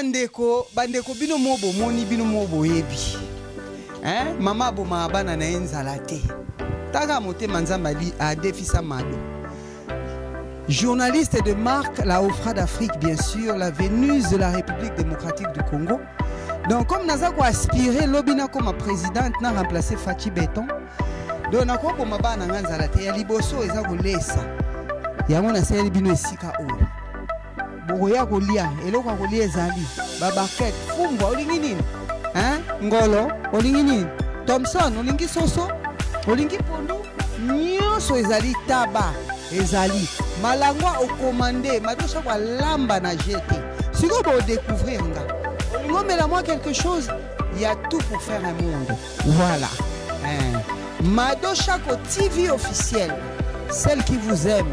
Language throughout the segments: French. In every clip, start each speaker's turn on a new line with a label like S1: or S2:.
S1: bandeko bino mobo moni bino mobo yebi. Hein? Mama bo maabana na enzala te. Taga mote manzambali a defisa mado. Journaliste de marque, la Ofra d'Afrique bien sûr, la Vénus de la République démocratique du Congo. Donc comme Nazako aspiré lobina comme présidente n'a remplacé Fachi Béton. Donc nako bo mabana nganzala te ya liboso eza kolesa. Yango na seli bino esika oyo. Boya kolia eloko kolia ezali babaket fungwa olingi nini hein ngolo olingi nini Thompson olingi soso olingi pondu nyonso ezali taba ezali malangwa au commandé madosha kwa lamba na jeté siko bo découvrir nga olingo mela moi quelque chose il y a tout pour faire un monde voilà hein madosha ko TV officielle celle qui vous aime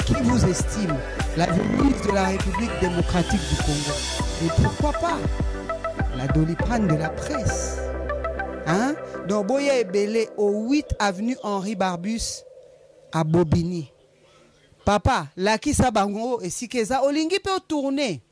S1: qui vous estime, la Vénus de la République démocratique du Congo. Et pourquoi pas la Doliprane de la presse. Hein? Donc, Boya Ebele au 8 avenue Henri Barbus à Bobigny. Papa, Laki Sabango et Sikeza, Olingi peut tourner.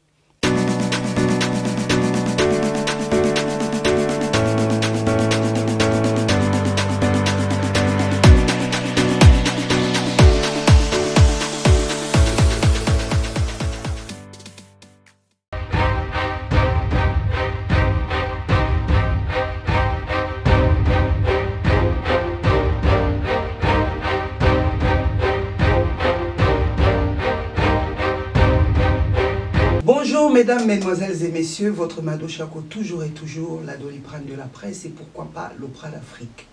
S1: Bonjour mesdames, mesdemoiselles et messieurs, votre Mado Chako toujours et toujours, la Doliprane de la presse et pourquoi pas l'Opra d'Afrique.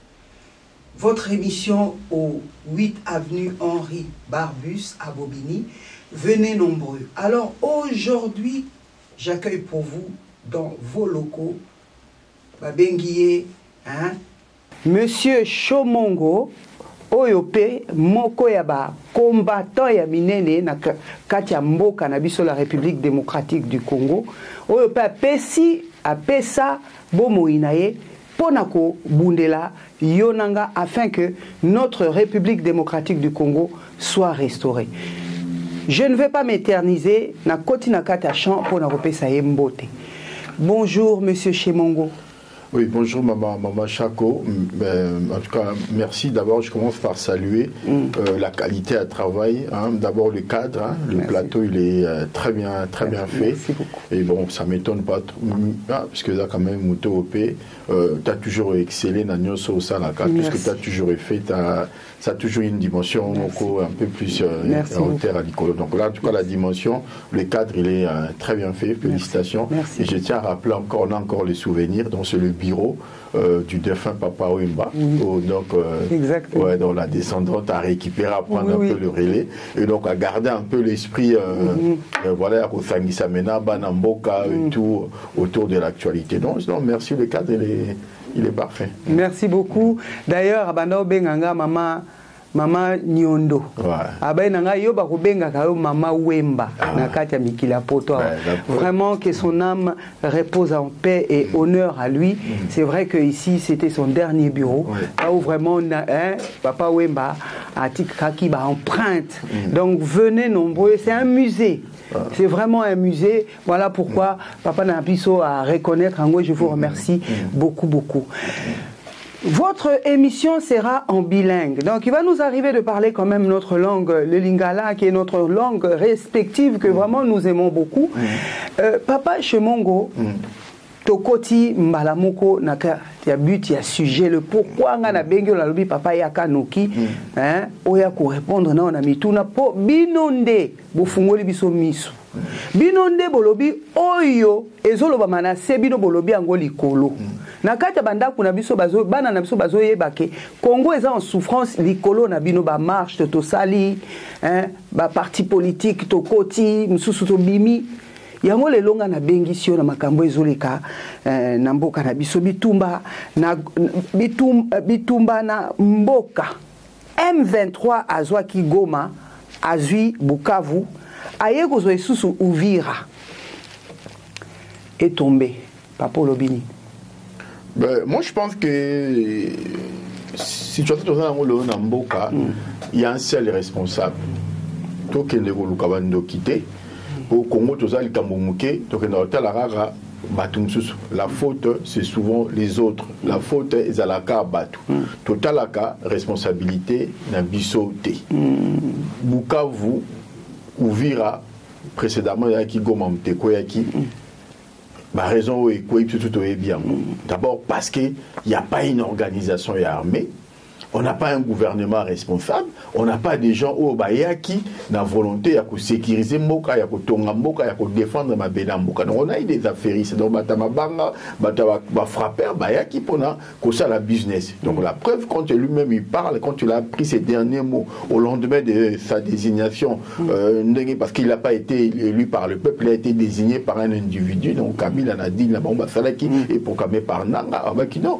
S1: Votre émission au 8 avenue Henri Barbus à Bobigny, venez nombreux. Alors aujourd'hui, j'accueille pour vous dans vos locaux, Babenguié, hein, Monsieur Chomongo, Oyope, Moko Yaba, combattant ya minene na kati ya mboka na biso la République démocratique du Congo. Oyope apesa bomo inaye ponako bundela yonanga afin que notre République démocratique du Congo soit restaurée. Je ne vais pas m'éterniser na koti na kati ya champ ponako pesa yembote. Bonjour Monsieur Chemongo.
S2: Oui, bonjour Maman Chako. En tout cas, merci. D'abord, je commence par saluer la qualité à travail. Hein. D'abord, le cadre, hein. Le plateau, il est très bien fait.
S1: Merci beaucoup.
S2: Et bon, ça ne m'étonne pas trop, parce que là, quand même, Mouto OP, tu as toujours excellé dans Nyoso Salaka. Tout ce que tu as toujours fait, ça a toujours une dimension un peu plus à hauteur à l'icône. Donc là, en tout cas, la dimension, le cadre, il est très bien fait. Félicitations.
S1: Merci.
S2: Et je tiens à rappeler on a encore les souvenirs. Donc, c'est le bureau du défunt Papa Wemba. Donc, donc, la descendante a récupéré, à prendre un peu le relais. Et donc, à garder un peu l'esprit, voilà, au Sangisamena, Banamboka, et tout autour de l'actualité. Donc, merci, le cadre, il est parfait.
S1: Merci beaucoup. D'ailleurs, Abando Benganga, Maman Nyondo. Abenanga yo ba kubenga kayo Mama Wemba na kati ya mikila poto. Vraiment que son âme repose en paix et honneur à lui. C'est vrai que ici c'était son dernier bureau. Là où vraiment Papa Wemba a tikaki ba empreinte. Donc venez nombreux, c'est un musée. C'est vraiment un musée. Voilà pourquoi Papa Napiso a reconnaître en moi. Je vous remercie beaucoup. Votre émission sera en bilingue. Donc, il va nous arriver de parler quand même notre langue, le lingala, qui est notre langue respective, que vraiment nous aimons beaucoup. Papa Chemongo, Tokoti Mbalamoko, Naka, il y a but, il y a sujet, le pourquoi, on a bengi, on a lobby, papa Yaka Noki, oya ko répondre, na on a mis tout, na po, binonde, bofungoli biso misu. Binonde bolobi, oyo, ezolo ba manase, bino bolobi angoli kolo. Na kati banda kuna biso bazo bana na biso bazo yebake Congo est en souffrance likolo na bino ba marche to sali ba parti politique to koti msusu to bimi yango le longa na bengisio na makambo ezoleka na mboka na biso bitumba na mboka M23 azwa ki Goma azui Bukavu ayeko zo esusu Uvira est tombé Papa Lobini.
S2: Moi, je pense que si tu as tout dans le Mboka, il y a un seul responsable. Toi qui es le Kabando quitté, au Congo toza likambo muke donc na talarara la faute, c'est souvent les autres. La faute, c'est à la cas batu. Totalaka, responsabilité, na bisoté. Bukavu, Uvira, précédemment, il y a qui gomamte, quoi, qui. Ma raison est quoi, tout est bien. D'abord, parce qu'il n'y a pas une organisation armée. On n'a pas un gouvernement responsable, on n'a pas des gens au Bayaki, la volonté de sécuriser Moka, de tonga Moka, de défendre ma bena Moka. Donc on a eu des affairistes, donc Batamabanga, Frapper, Bayaki, pour ça la business. Donc la preuve, quand lui-même il parle, quand il a pris ses derniers mots au lendemain de sa désignation, parce qu'il n'a pas été élu par le peuple, il a été désigné par un individu, donc Kabila a dit, et proclamé par Nanga, non.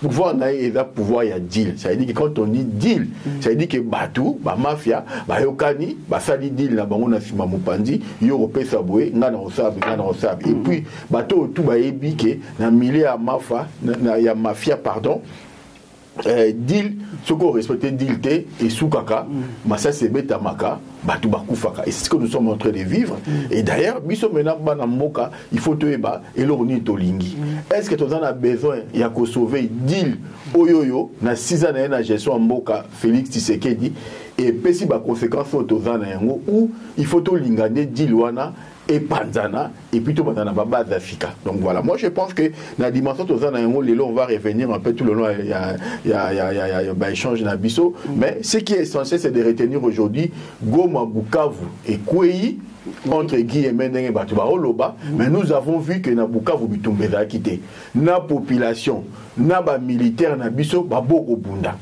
S2: Pouvoir et pouvoir il y a deal. Ça veut dire que quand on dit deal, ça veut dire que Batou, mafia, Yokani, sali deal na bango na sima mupandi, Europé saboué, ngana osabi. Et puis Batou tout baebi que na milieu à mafia pardon. Deal, ce qu'on respecte deal et soukaka, massa sebe tamaka, batu bakufaka. Et c'est ce que nous sommes en train de vivre. Et d'ailleurs, biso mena bana moka, il faut te eba et l'orni tolingi. Est-ce que tu as besoin ya ko sauver deal oyoyo na 6 ans na gestion moka Félix Tshisekedi et pesi ba conséquences autozana yango ou il faut to lingane deal wana et Panzana, et puis tout le monde base Africa. Donc voilà, moi je pense que dans la dimension de on va revenir un peu tout le long, il y a échange dans Bisso, mais ce qui est essentiel, c'est de retenir aujourd'hui Goma, Bukavu et Kwei, entre guillemets, mais nous avons vu que na Bukavu, Bitumbeza a quitté. Na population, na militaire, na Bisso, Boko Bunda.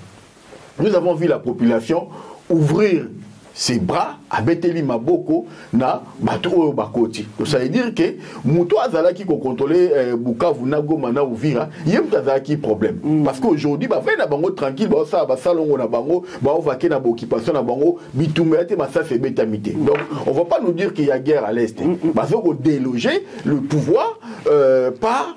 S2: Nous avons vu la population ouvrir ses bras à Beteli Maboko na Bato Bakoti. Ça veut dire que Mouto Azalaki qui contrôler Bukavu na Goma na Uvira, yem Azalaki problème. Parce qu'aujourd'hui, bah fait na bango tranquille, bah ça ba salongo na bango, bah on va que na occupation na bango, bitumete ma ça c'est betamité. Donc on va pas nous dire qu'il y a guerre à l'est. Bah faut déloger le pouvoir par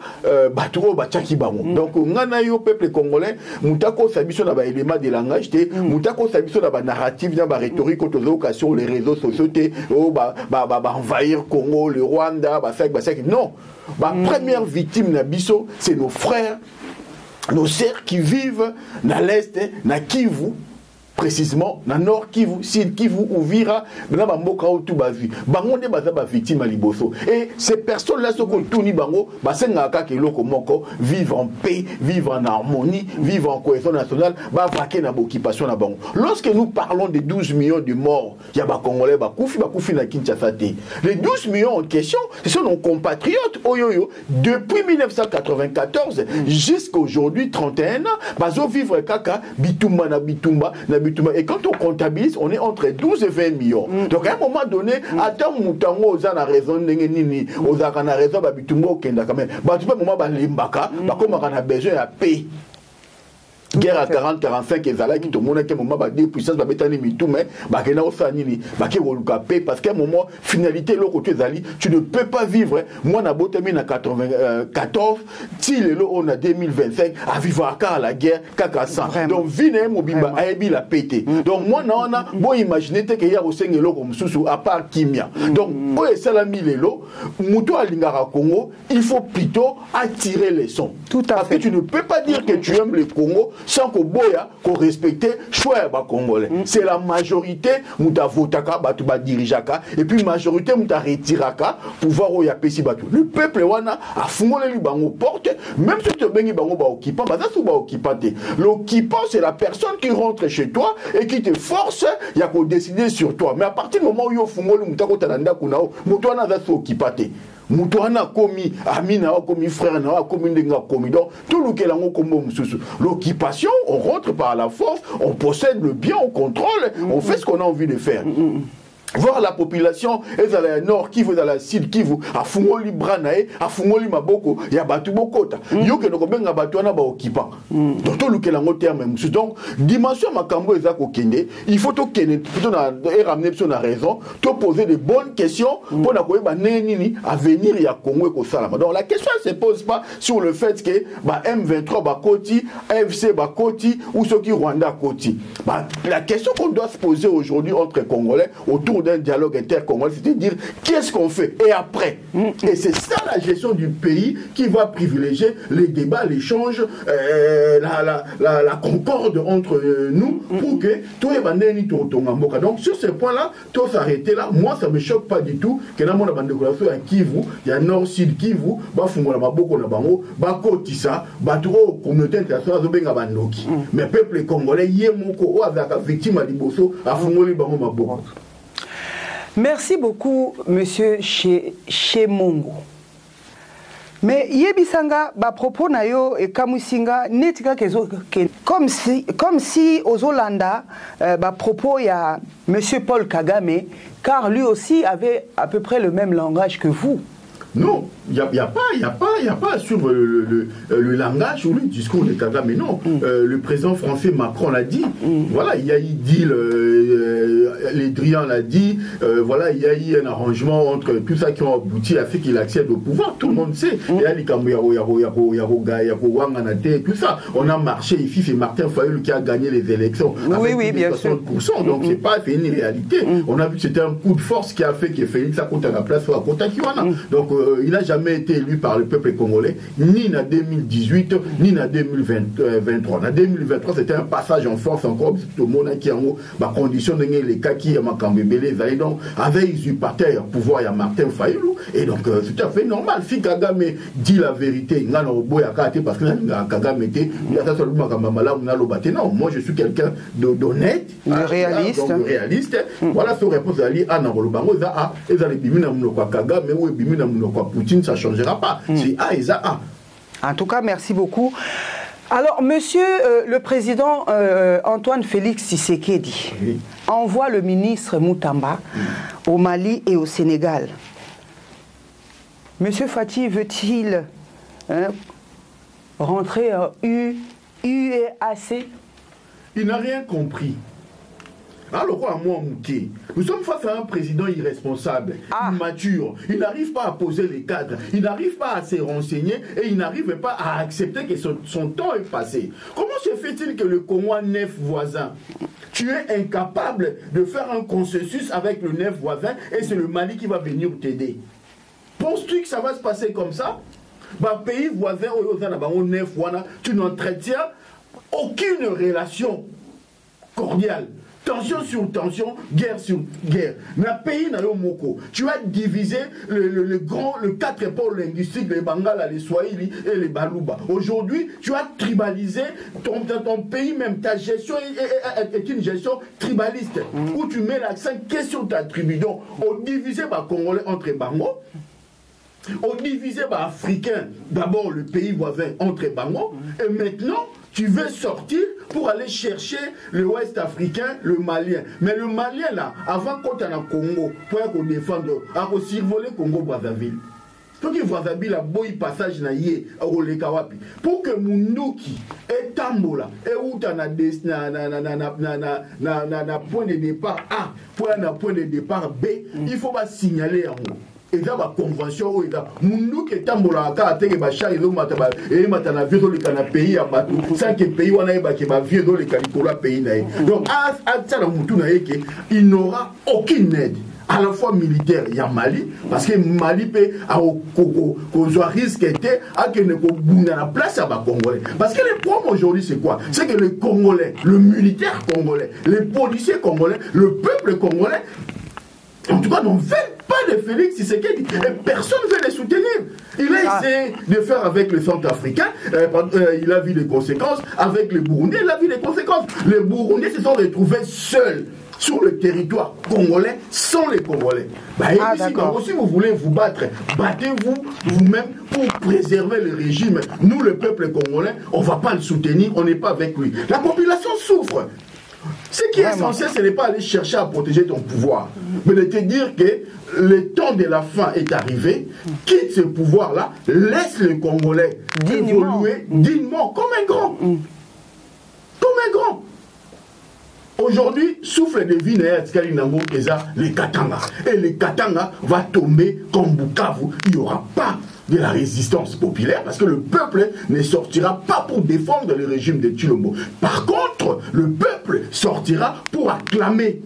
S2: Bato Bachaki bango. Donc ngana yo peuple congolais, Moutako sabiso na ba élément de langage té, Moutako sabiso na ba narrative na ba rhétorique sur les réseaux sociaux, envahir Congo, le Rwanda, non. La première victime Nabiso, c'est nos frères, nos sœurs qui vivent dans l'Est, dans Kivu, précisément dans Nord Kivu, Sud Kivu, Uvira, dans Bamboka tout bavi. Bangonde bazaba victime à Liboso. Et ces personnes-là, ce qu'on tourne bango, basengaka ke loko moko, vivent en paix, vivent en harmonie, vivent en cohésion nationale, vaquer na occupation na bango. Lorsque nous parlons de 12 millions de morts, il y a Congolais, Bakoufi na Kinshasa. Les 12 millions en question, ce sont nos compatriotes, oyoyo, depuis 1994 jusqu'à aujourd'hui, 31 ans, bazo vivre kaka, bitumba na bitumba, et quand on comptabilise, on est entre 12 et 20 millions. Donc à un moment donné, attends, Moutango, aux a raison, nini, aux a raison, babitumbo, kenda quand même. Bah, tu peux, moment, limbaka, comme on a besoin à paix. Guerre à 40-45 et Zala qui te montre qu'à un moment des puissances va mettre en tout mais bakena osanini baké woluka paix parce qu'à un moment finalité l'autre côté Zali tu ne peux pas vivre moi na botami na 94 si le lo on a 2025 à vivre à la guerre kaka 100 donc vine mobimba ayebi la pété donc moi na on a bon imaginer que ya osenge lo comme sous à part kimia donc oye salami lelo muto alingara Congo il faut plutôt attirer les sons tout à fait parce que tu ne peux pas dire que tu aimes le Congo sans qu'on boya, qu'on respecte choix ba congolais. C'est la majorité mouta votaka batu ba dirijaka et puis majorité mouta retiraka pouvoir o ya pesi batu. Le peuple wana a fungolé li bango porte même si tu bengi bango ba occupant ba ça ba occupant. L'occupant c'est la personne qui rentre chez toi et qui te force ya ko décider sur toi. Mais à partir du moment où yo fungolé mouta ko talanda kunao muto wana za so occupant. Moutouana komi, Amina komi, frère na komi ndenga komi. Donc tout le kelango kombo msusu. L'occupation, on rentre par la force, on possède le bien, on contrôle, on fait ce qu'on a envie de faire. Voir la population, et à la nord Kivu, dans la sud Kivu, à Fungoli Branae, à Fungoli Maboko, il y a Batu Bokota. Yo que nous avons Batuana ba occupant. Donc tout le kelango terme. Donc dimension makambo ezako kende, il faut to kende plutôt na ramener sur la raison, to poser de bonnes questions pour na koyeba nini à venir ya Congo ko salama. Donc la question ne se pose pas sur le fait que M23 ba Koti, AFC ba Koti ou ceux qui Rwanda Koti. La question qu'on doit se poser aujourd'hui entre Congolais autour d'un dialogue intercongolais, c'est-à-dire qu'est-ce qu'on fait et après. Et c'est ça la gestion du pays qui va privilégier les débats, l'échange, la concorde entre nous pour que tout le monde. Donc sur ce point-là, tout s'arrêter là. Moi, ça ne me choque pas du tout que dans mon abandonation à Kivu, il y a Nord-Sud Kivu, Bafungola Maboko Nabango, Bakotisa, Baturo, communauté internationale, Zobenga Bandoki. Mais peuple congolais, Yemoko, Oazaka, victime à Liboso, à Fungoli Bango Maboko.
S1: Merci beaucoup, monsieur Chemongo. Mais Yebisanga, ba propos na yo et Kamusinga, netika kezo comme si aux Hollanda, ba propos il y a monsieur Paul Kagame, car lui aussi avait à peu près le même langage que vous.
S2: Non, il n'y a pas sur le langage ou le discours de Kagame, mais non. Le président français Macron l'a dit. Voilà, il y a eu deal, les Drian l'a dit. Voilà, il y a eu un arrangement entre tout ça qui ont abouti à ce qu'il accède au pouvoir. Tout le monde sait. Il y a les tout ça. On a marché ici, c'est Martin Fayulu qui a gagné les élections.
S1: Oui, oui, bien
S2: 60%,
S1: sûr.
S2: Donc c'est pas une réalité. On a vu que c'était un coup de force qui a fait que Félix a compté à la place sur la Kota Kiwana. Donc il n'a jamais été élu par le peuple congolais, ni en 2018, ni en 2023. En 2023, c'était un passage en force encore, tout le monde qui a ma condition de les cas qui a Makambébélé, donc avec usurpateur pouvoir, il y a Martin Fayulu, et donc c'est tout à fait normal. Si Kagame dit la vérité, parce que Kagame était, non, moi je suis quelqu'un d'honnête,
S1: de réaliste.
S2: Réaliste. Voilà ce réponse à l'île Anna Rolobango, et ça les bimina Mounokwa Kagame, ou bimina Mounokwa Poutine, ça ne changera pas. C'est A et ça A.
S1: En tout cas, merci beaucoup. Alors, monsieur le président Antoine Félix Tshisekedi envoie le ministre Moutamba au Mali et au Sénégal. Monsieur Fati veut-il rentrer à UEAC?
S2: Il n'a rien compris. Alors quoi, moi, nous sommes face à un président irresponsable, immature. Il n'arrive pas à poser les cadres, il n'arrive pas à se renseigner et il n'arrive pas à accepter que son temps est passé. Comment se fait-il que le Congo a 9 voisins? Tu es incapable de faire un consensus avec le 9 voisins et c'est le Mali qui va venir t'aider. Penses-tu que ça va se passer comme ça? Bah, pays voisin, tu n'entretiens aucune relation cordiale. Tension sur tension, guerre sur guerre. Dans le pays, tu as divisé le 4 pôles linguistiques, les Bangala, les Swahili et les Baluba. Aujourd'hui, tu as tribalisé ton pays, même ta gestion est une gestion tribaliste, où tu mets l'accent qu'est sur ta tribu. Donc, on divisait les Congolais entre Bango, on divisait les Africains, d'abord le pays voisin entre Bango, et maintenant, tu veux sortir pour aller chercher le Ouest africain, le Malien. Mais le Malien, là, avant qu'on ait un Congo, pour défendre, à survoler Congo-Brazzaville. Pour que Brazzaville a beau passage na yé, pour que Munduki et Tambola, et où tu as un point de départ A, pour un point de départ B, il faut pas signaler en haut. Et dans la convention, nous qui sommes dans le pays, sans que le pays donc, il n'aura aucune aide. À la fois militaire, il y a Mali, parce que Mali peut avoir risque à que ne la place à Congolais. Parce que le problème aujourd'hui, c'est quoi? C'est que les Congolais, le militaire congolais, les policiers congolais, le peuple congolais, en tout cas, n'en veulent pas de Félix Tshisekedi. Et personne ne veut les soutenir. Il a essayé de faire avec le Centrafricain. Il a vu les conséquences. Avec les Burundais, il a vu les conséquences. Les Burundais se sont retrouvés seuls sur le territoire congolais sans les Congolais. Si vous voulez vous battre, battez-vous vous-même pour préserver le régime. Nous, le peuple congolais, on ne va pas le soutenir, on n'est pas avec lui. La population souffre. Ce qui est essentiel, ce n'est pas aller chercher à protéger ton pouvoir, mais de te dire que le temps de la fin est arrivé, quitte ce pouvoir-là, laisse le Congolais évoluer dignement, comme un grand. Comme un grand. Aujourd'hui, souffle de vie, les Katanga. Et les Katanga va tomber comme Bukavu. Il n'y aura pas de la résistance populaire parce que le peuple ne sortira pas pour défendre le régime de Tshilombo. Par contre, le peuple sortira pour acclamer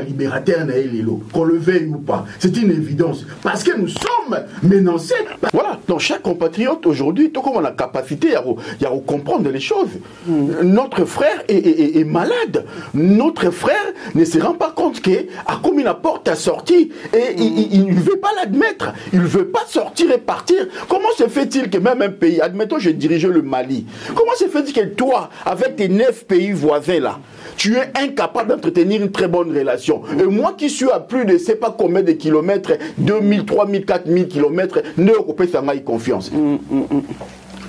S2: libérateur qu'on le veuille ou pas. C'est une évidence. Parce que nous sommes menacés. Voilà, donc chaque compatriote aujourd'hui, tout comme on a capacité à comprendre les choses. Notre frère est malade. Notre frère ne se rend pas compte qu'à comme il apporte à sortir et il ne veut pas l'admettre. Il ne veut pas sortir et partir. Comment se fait-il que même un pays, admettons je dirigeais le Mali, comment se fait-il que toi, avec tes 9 pays voisins là, tu es incapable d'entretenir une très bonne relation. Et moi qui suis à plus de je ne sais pas combien de kilomètres, 2000, 3000, 4000 kilomètres, ne recouper sa maille confiance.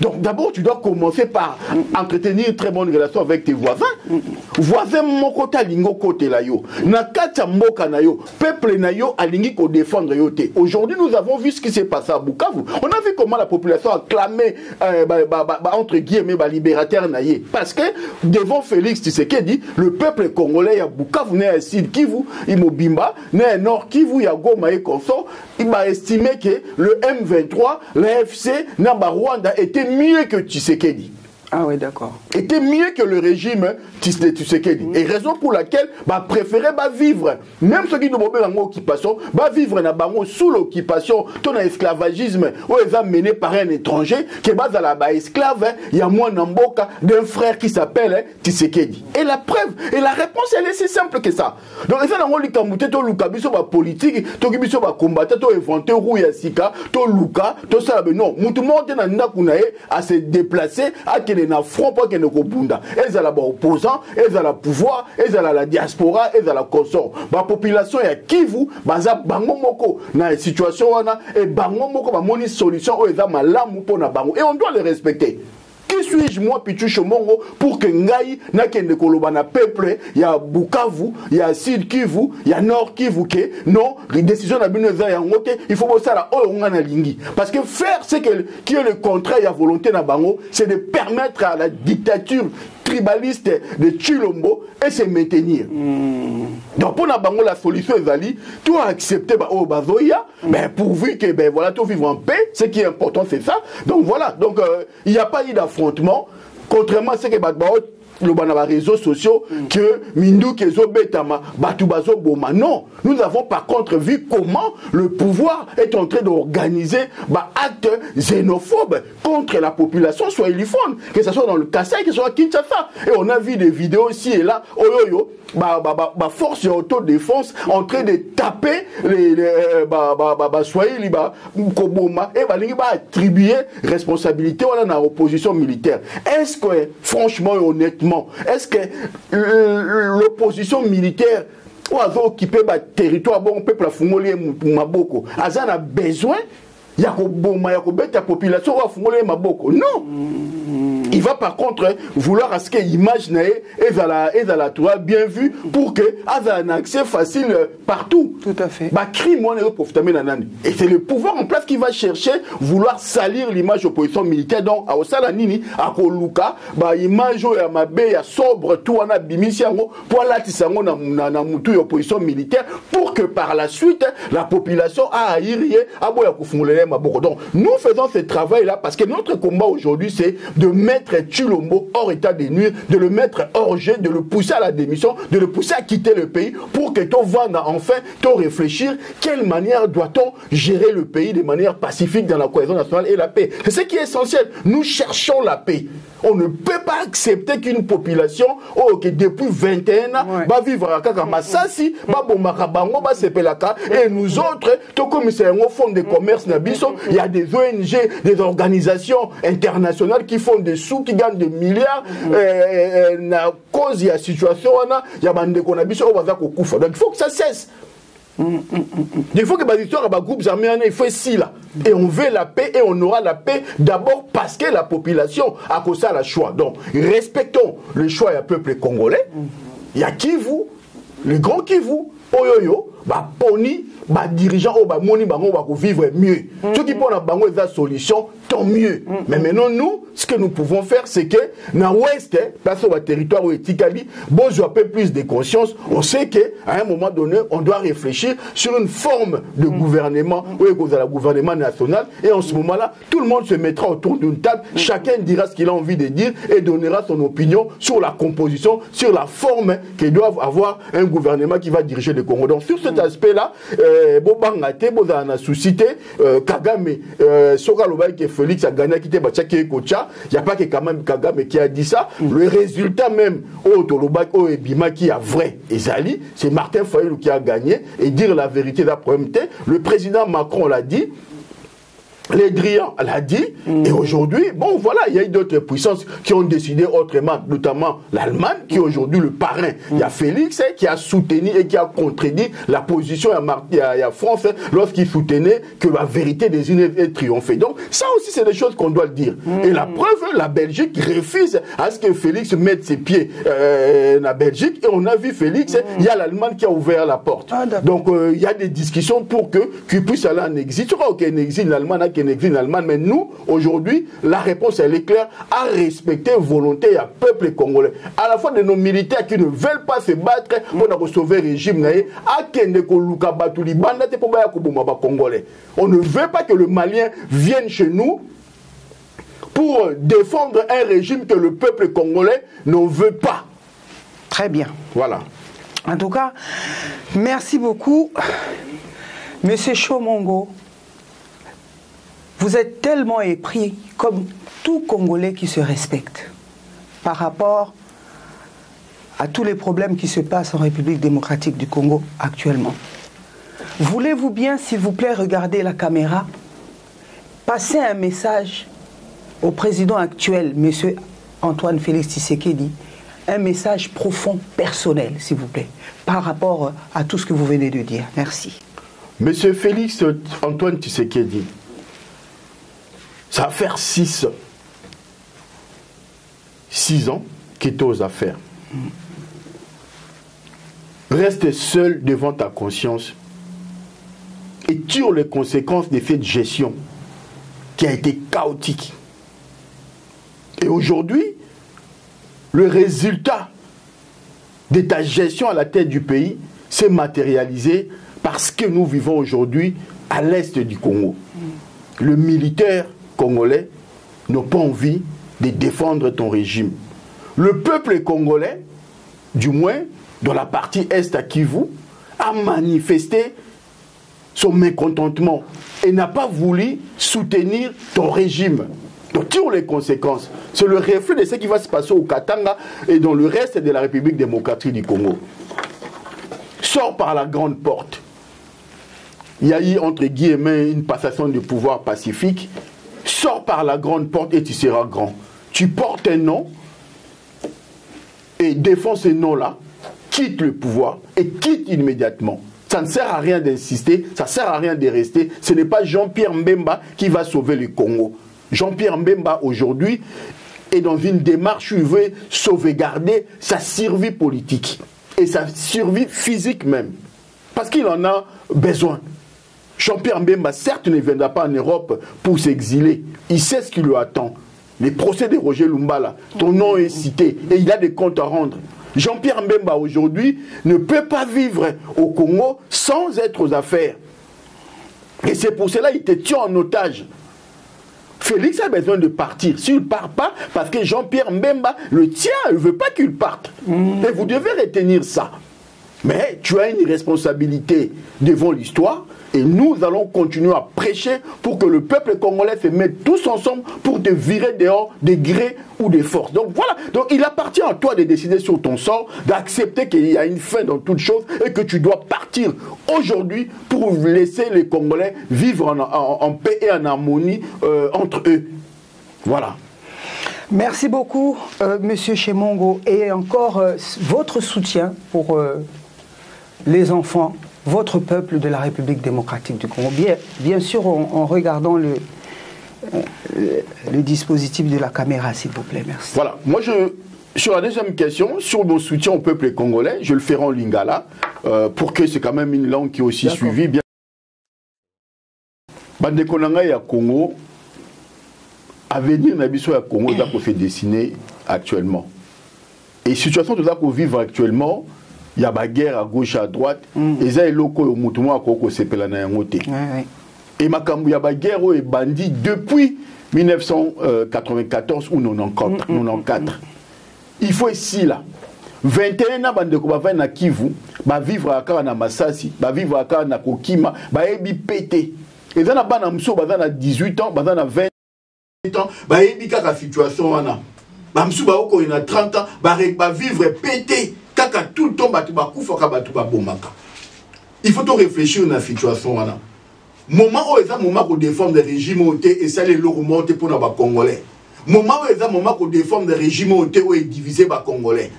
S2: Donc d'abord, tu dois commencer par entretenir une très bonne relation avec tes voisins. Voisin mokota lingo kote la yo. Nakata mboka na yo. Peuple na yo alingi ko défendre yo te. Aujourd'hui, nous avons vu ce qui s'est passé à Bukavu. On a vu comment la population a clamé entre guillemets libérateur naïe. Parce que devant Félix Tshisekedi, le peuple congolais à Bukavu n'est à Sud Kivu, Imobimba, n'est à Nord Kivu, ya Goma et consort, il m'a estimé que le M23, l'AFC, Namba Rwanda était mieux que Tshisekedi.
S1: Ah oui, d'accord.
S2: Était mieux que le régime de Tshisekedi. Et raison pour laquelle préférer vivre, même ceux qui nous ont en occupation, vivre sous l'occupation, ton esclavagisme, où ils ont mené par un étranger, qui est à la esclave, il y a moins d'amboka d'un frère qui s'appelle Tshisekedi. Et la preuve, et la réponse, elle est si simple que ça. Donc, ils ont dit que politique, ils ont combattre, ils ont inventé Rouyasika, ils ont Luka, tout ça, non, tout le monde à se déplacer, à na front pas qu'elle ne kobunda. Elles ont la opposant, elles ont la pouvoir, elles ont la diaspora, elles ont la consort. La population ya Kivu, baza bango moko na situation wana et bango moko ba moni solution o eza malamu pour na bango et on doit les respecter. Qui suis-je moi Pichu Mongo pour que ngai na kende koloba na peuple ya Bukavu, ya Sud Kivu, ya Nord Kivu que non, les décisions na bino za ya ngote, il faut bosser la o nga na lingi parce que faire ce qui est le contraire ya volonté na bango, c'est de permettre à la dictature tribaliste de Chilombo et se maintenir. Donc pour na bango la solution ezali, tout accepter mais pourvu que voilà tout vivre en paix, ce qui est important c'est ça. Donc voilà, donc il n'y a pas eu d'affrontement contrairement à ce que le réseaux sociaux que Mindou Kezo Betama Batubazo Boma. Non, nous avons par contre vu comment le pouvoir est en train d'organiser actes xénophobes contre la population soit illiforme, que ce soit dans le Kassai, que ce soit à Kinshasa. Et on a vu des vidéos ici et là, force de autodéfense en train de taper les Swahili Koboma et attribuer responsabilité à la opposition militaire. Est-ce que franchement et honnêtement, est-ce que l'opposition militaire a occupé le territoire, bon peuple a fumolé maboko, a besoin il y a la population a fumolé maboko? Non. Il va par contre vouloir à ce que l'image est à la toile bien vue pour que ait un accès facile partout.
S1: Tout à fait.
S2: Et c'est le pouvoir en place qui va chercher vouloir salir l'image opposition militaire. Donc à Osalanini, à Koluka, image ya mabe ya sobre tout en abimisiango pour la tisango na mutu opposition militaire pour que par la suite la population a haïrié à boya kufumulele maboko. Donc nous faisons ce travail là parce que notre combat aujourd'hui c'est de mettre Chilombo hors état de nuire, de le mettre hors jeu, de le pousser à la démission, de le pousser à quitter le pays pour que ton vanda enfin ton réfléchir quelle manière doit-on gérer le pays de manière pacifique dans la cohésion nationale et la paix. C'est ce qui est essentiel. Nous cherchons la paix. On ne peut pas accepter qu'une population qui depuis 21 ans va vivre à Kakamasasi, et nous autres, tout comme c'est un fonds de commerce, il y a des ONG, des organisations internationales qui font des sous, qui gagnent des milliards, à cause de la situation, il y a des donc il faut que ça cesse. Il faut que les histoires de groupes armés, il faut ici là. Et on veut la paix et on aura la paix d'abord parce que la population a causé le choix. Donc respectons le choix du peuple congolais. Il y a Kivu, le grand Kivu, Oyoyo, bah poni bah dirigeant ou bah moni bango va vivre mieux. Ceux qui prennent bango la solution, tant mieux. Mais maintenant nous, ce que nous pouvons faire, c'est que dans l'Ouest, parce que le territoire où est Tikali, bon, j'ai un peu plus de conscience. On sait que à un moment donné, on doit réfléchir sur une forme de gouvernement, où est le gouvernement national. Et en ce moment-là, tout le monde se mettra autour d'une table. Chacun dira ce qu'il a envie de dire et donnera son opinion sur la composition, sur la forme que doit avoir un gouvernement qui va diriger le Congo. Donc sur cet aspect-là, Bobangate, Bozana suscité, Kagame, Sokaloba qui Félix a gagné, qui était Bachaki Kocha, il n'y a pas que quand même Kagame qui a dit ça. Le résultat même, au Tolobak, au Ebima qui a vrai, Ezali, c'est Martin Fayulu qui a gagné. Et dire la vérité d'après-midi, le président Macron l'a dit. Les Drian l'a dit, et aujourd'hui, bon voilà, il y a eu d'autres puissances qui ont décidé autrement, notamment l'Allemagne, qui est aujourd'hui le parrain. Il y a Félix qui a soutenu et qui a contredit la position il y a France lorsqu'il soutenait que la vérité des unes est triomphée. Donc ça aussi c'est des choses qu'on doit le dire. Et la preuve, la Belgique refuse à ce que Félix mette ses pieds en Belgique, et on a vu Félix, il y a l'Allemagne qui a ouvert la porte. Donc il y a des discussions pour qu'il puisse aller en exil. Tu vois qu'en exil, l'Allemagne en Allemagne, mais nous, aujourd'hui, la réponse, elle est claire, à respecter volonté et à peuple congolais. À la fois de nos militaires qui ne veulent pas se battre pour sauver le régime, on ne veut pas que le Malien vienne chez nous pour défendre un régime que le peuple congolais ne veut pas.
S1: Très bien.
S2: Voilà.
S1: En tout cas, merci beaucoup, Monsieur Chomongo. Vous êtes tellement épris, comme tout Congolais qui se respecte, par rapport à tous les problèmes qui se passent en République démocratique du Congo actuellement. Voulez-vous bien, s'il vous plaît, regarder la caméra, passer un message au président actuel, M. Antoine Félix Tshisekedi, un message profond, personnel, s'il vous plaît, par rapport à tout ce que vous venez de dire. Merci.
S2: M. Félix Antoine Tshisekedi, ça va faire 6 ans qu'il est aux affaires. Reste seul devant ta conscience et tire les conséquences de cette gestion qui a été chaotique. Et aujourd'hui, le résultat de ta gestion à la tête du pays s'est matérialisé parce que nous vivons aujourd'hui à l'est du Congo. Le militaire congolais n'ont pas envie de défendre ton régime. Le peuple congolais, du moins dans la partie est à Kivu, a manifesté son mécontentement et n'a pas voulu soutenir ton régime. Donc tire les conséquences. C'est le reflet de ce qui va se passer au Katanga et dans le reste de la République démocratique du Congo. Sors par la grande porte. Il y a eu entre guillemets une passation de pouvoir pacifique. Sors par la grande porte et tu seras grand. Tu portes un nom et défends ce nom-là, quitte le pouvoir et quitte immédiatement. Ça ne sert à rien d'insister, ça ne sert à rien de rester. Ce n'est pas Jean-Pierre Mbemba qui va sauver le Congo. Jean-Pierre Mbemba aujourd'hui est dans une démarche où il veut sauvegarder sa survie politique et sa survie physique même. Parce qu'il en a besoin. Jean-Pierre Mbemba, certes, ne viendra pas en Europe pour s'exiler. Il sait ce qui lui attend. Les procès de Roger Lumbala, ton nom est cité et il a des comptes à rendre. Jean-Pierre Mbemba, aujourd'hui, ne peut pas vivre au Congo sans être aux affaires. Et c'est pour cela qu'il te tient en otage. Félix a besoin de partir. S'il ne part pas, parce que Jean-Pierre Mbemba le tient, il ne veut pas qu'il parte. Et vous devez retenir ça. Mais tu as une responsabilité devant l'histoire et nous allons continuer à prêcher pour que le peuple congolais se mette tous ensemble pour te virer dehors de gré ou de force. Donc voilà, donc il appartient à toi de décider sur ton sort, d'accepter qu'il y a une fin dans toute chose et que tu dois partir aujourd'hui pour laisser les Congolais vivre en paix et en harmonie entre eux. Voilà.
S1: Merci beaucoup, Monsieur Chemongo, et encore votre soutien pour les enfants, votre peuple de la République démocratique du Congo. Bien sûr, en regardant le dispositif de la caméra, s'il vous plaît. Merci.
S2: Voilà. Moi, sur la deuxième question, sur mon soutien au peuple congolais, je le ferai en lingala, pour que c'est quand même une langue qui est aussi suivie. Bien. Bande Konanga ya Congo, avenir Nabiso ya Congo, ça qu'on fait dessiner actuellement. Et situation de ça qu'on vit actuellement, il y a la guerre à gauche et à droite, et ça est loko au moutouma à Koko Sepela na yangote. Et makambu ya la guerre est bandit depuis 1994 ou 94. Il faut ici là. 21 ans bande ko ba na Kivu, ba vivre à na Masasi, ba vivre à na Kokima, ba ebi pété. Et ça na bana mso ba na 18 ans, ba na 20 ans, ba ebi kaka situation wana. Ba mso ba oko na 30 ans, ba vivre pété, kaka tout le temps ba kufa ka ba bomaka. Il faut to réfléchir na situation wana. Moment où est moment qu'on déforme des régimes et ça les lourds montent pour les Congolais. Moment où est moment qu'on déforme des régimes où est divisé les Congolais.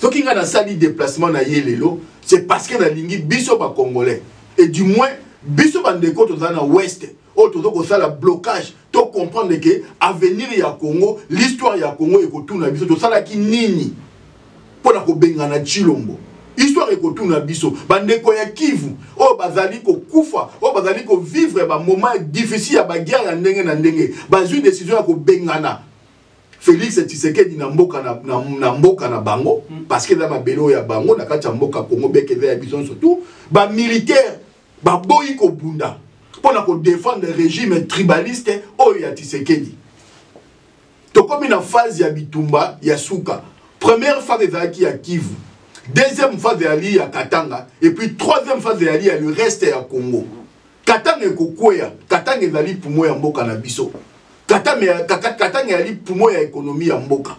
S2: Ce qui a sali déplacement na yelelo, c'est parce que na lingi biso ba Congolais. Et du moins biso bandeko to na ouest, autour ko sala blocage, to comprendre que avenir ya Congo, l'histoire ya Congo et ko tuna biso to sala ki nini pour na ko bengana Chilombo. Histoire ekotuna biso bandeko ya Kivu o bazali ko kufa o bazali ko vivre ba moment difficile ya ba guerre ya ndenge na ndenge bazui décision ya ko bengana Félix Tshisekedi na mboka na mboka na bango parce que dans ma belo ya bango na kati ya mboka Congo bekeze ya biso surtout ba militaire ba boyi ko bunda pona ko défendre le régime tribaliste o ya Tshisekedi to comme na phase ya bitumba ya suka première phase ezalaki ya Kivu. Deuxième phase à Katanga. Et puis troisième phase à le reste à Congo. Katanga est Kokoya. Katanga est allé pour moi en Mboka na biso. Katanga est allé pour moi en économie en Mboka.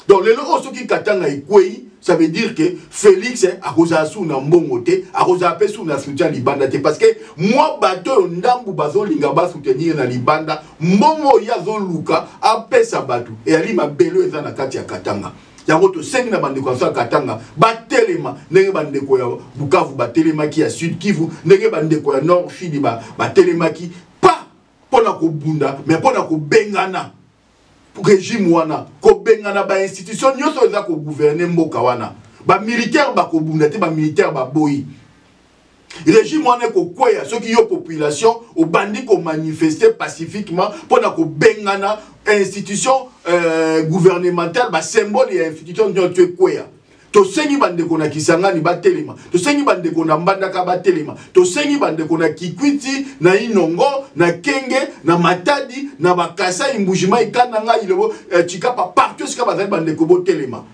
S2: Donc le logo qui Katanga est Koyi, ça veut dire que Félix a rosasu na mbongote, a rosape sou na soutien libanda te parce que moi bateau ndambu bazo linga ba soutenir na libanda, momo yazo luka a pesa batu. Et ali ma belo eza na kati ya Katanga. Yango to sengi na bandeko ya Katanga batelema ndenge bandeko ya Bukavu batelema ki ya Sud Kivu ndenge bandeko ya Nord Sud batelema ki pa pona ko bunda mais pona ko bengana régime wana ko bengana ba institution nyoso eza ko gouverner mboka wana ba militaire ba ko bunda te ba militaire ba boyi régime wana ko kwea ceux qui yo population au bandi ko manifester pacifiquement pona ko bengana institution gouvernementale ba symbole et institution de tu kwea to sengi bande kona kisangani ba telema to sengi bande kona mbandaka ba telema to sengi bande kona Kikwiti na Inongo na Kenge na Matadi na Bakasa imbujima ikananga ilebo chikapa partout ce ka bazali bande ko bo telema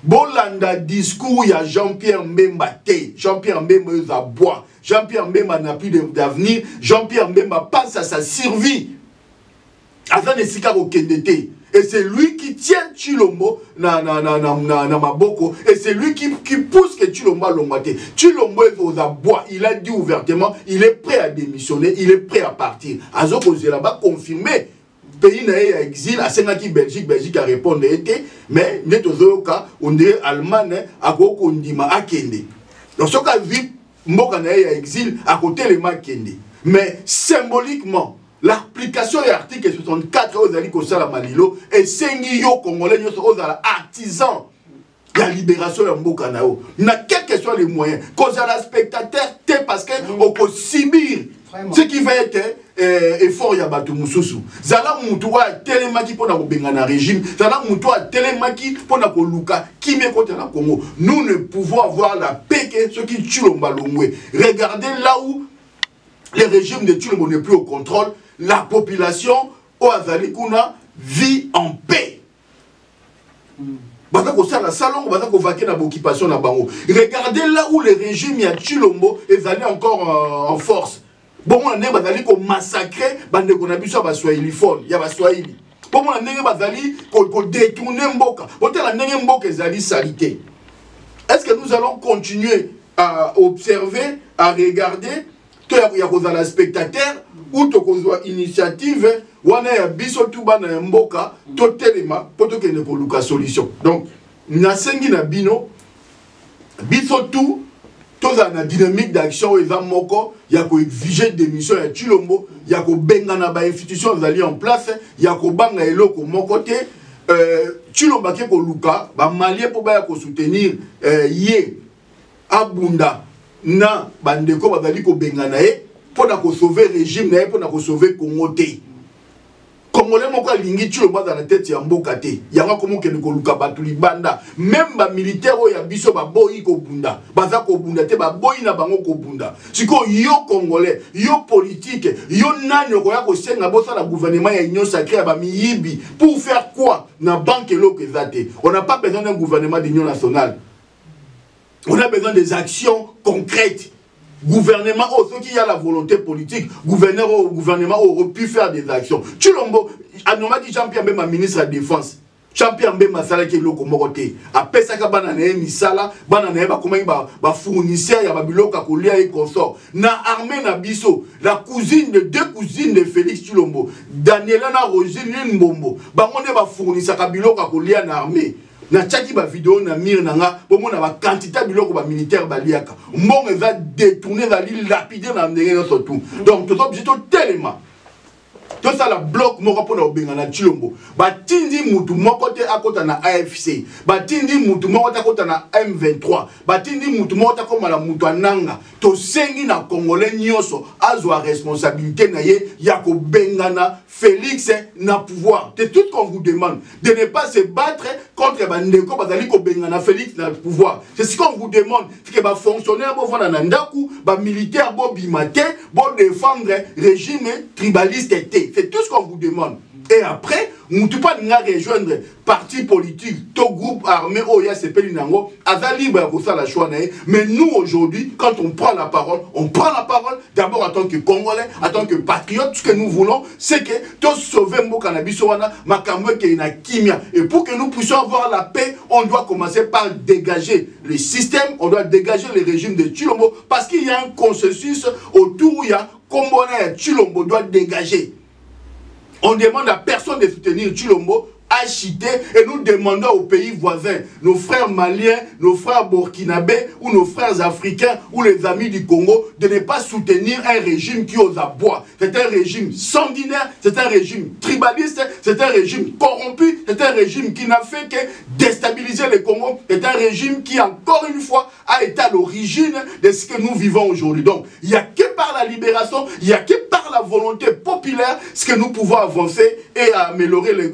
S2: bolanda discours ya Jean-Pierre Mbemba te Jean-Pierre Mbemba za bois Jean-Pierre Mbemba n'a plus d'avenir Jean-Pierre Mbemba passe à sa survie avant de sika ko kendete. Et c'est lui qui tient Chilombo na maboko. Et c'est lui qui pousse que Chilombo a l'ongate. Chilombo est aux abois. Il a dit ouvertement, il est prêt à démissionner, il est prêt à partir. Azoko là-bas confirmé. Pays n'a exil, à Sénaki Belgique a répondu, mais net aux cas, on dirait Allemagne, à Gokondima, à Kende. Donc ce cas vu, Mboka n'a exil, à côté les Makende. Mais symboliquement, l'application de l'article 64 aux alliés Kosala Malilo et Sengiyo Congolais aux artisans de la libération de Mboka Nao. N'a quels que soient les moyens, cause à la spectateur, parce qu'on peut subir ce qui va être effort Yabatu Moussousou. Zala Moutoua Télémaki pour la Bengana régime, Zala Moutoua Télémaki pour la Koluka, qui met contre la Congo. Nous ne pouvons avoir la paix que ceux qui tuent le Malongwe. Regardez là où le régime de Chilombo n'est plus au contrôle. La population au Azalikuna vit en paix. Regardez là où le régime ya Chilombo est allé encore en force. Bon, on a massacré bandeko na biso ba Swahili phone, ya ba Swahili. Bon, on a détourné Mboka. Bon, on a Mboka ezali salité. Est-ce que nous allons continuer à observer, à regarder il y a la spectateur ou une initiative wana ya biso tuba na mboka to telema poto ke ne ko luka solution. Donc na sengi na bino biso tout toza na dynamique d'action eza moko ya ko exiger démission ya Chilombo ya ko benga na ba institution zali en place ya ko banga eloko moko te
S3: Tshilombo ko luka ba malien po ba ko soutenir ye abunda na bandeko bazali ko bengana ye pour na ko sauver régime na ye pour na ko sauver Congo te. Congolais moko alingi Tshilombo dans la tête ya mboka te. Yanga komo ke ko luka batu libanda. Même ba militaire o ya biso ba boyi ko bunda. Baza ko bunda te ba boyi na bango ko bunda. Siko yo Congolais, yo politique, yo nani ko ya ko senga bosa la gouvernement ya union sacrée ba miyibi pour faire quoi na banque loko ezate. On n'a pas besoin d'un gouvernement d'union nationale. On a besoin des actions concrètes. Gouvernement, ceux qui a la volonté politique, gouvernement aurait pu faire des actions. Tshilombo, a dit Jean-Pierre Mbemba, ministre de la Défense. Jean-Pierre Mbemba, ça qui est le Comoroté. Après ça, banane misala, banane ba fournisseur, ya babiloka kolia et consort. Na armée na biso, la cousine de deux cousines de Félix Tshilombo, Daniela na Rosine Mbombo, banone ba fournisseur kabiloka kolia na armée. Na tchaki ba vidéo na mire nanga bomo na ba quantité biloko ba militaire baliaka mbongo va détourner va lapider na ndenge surtout donc tout objet tellement tout ça la bloc moko pona obenga na Tshilombo batindi mutu moko te akota na AFC batindi mutu moko te akota na M23 batindi mutu moko te komala mutu ananga to sengi na congolais nyonso azwa responsabilité na ye ya ko bengana Félix na pouvoir. C'est tout qu'on vous demande de ne pas se battre contre bandeko bazali ko bengana Félix na pouvoir. C'est ce qu'on vous demande, c'est que ba fonctionnaire bo vana na ndaku, ba militaire bo bimate, bo défendre régime tribaliste té. C'est tout ce qu'on vous demande. Et après, nous ne pouvons pas rejoindre parti politique, tout groupe armé, Oya, Sepeli Nango, Aza libre pour ça la choix. Mais nous, aujourd'hui, quand on prend la parole d'abord en tant que Congolais, en tant que patriote. Ce que nous voulons, c'est que tous sauver Mbo Cannabis, Makamwe Keina Kimia. Et pour que nous puissions avoir la paix, on doit commencer par dégager le système, on doit dégager le régime de Tshilombo, parce qu'il y a un consensus autour où il y a Kombona et Tshilombo doit dégager. On demande à personne de soutenir Tshilombo, acheter, et nous demandons aux pays voisins, nos frères maliens, nos frères burkinabés, ou nos frères africains, ou les amis du Congo, de ne pas soutenir un régime qui ose à boire. C'est un régime sanguinaire, c'est un régime tribaliste, c'est un régime corrompu, c'est un régime qui n'a fait que déstabiliser le Congo, c'est un régime qui, encore une fois, a été à l'origine de ce que nous vivons aujourd'hui. Donc, il n'y a que par la libération, il n'y a que par la volonté populaire, ce que nous pouvons avancer et améliorer les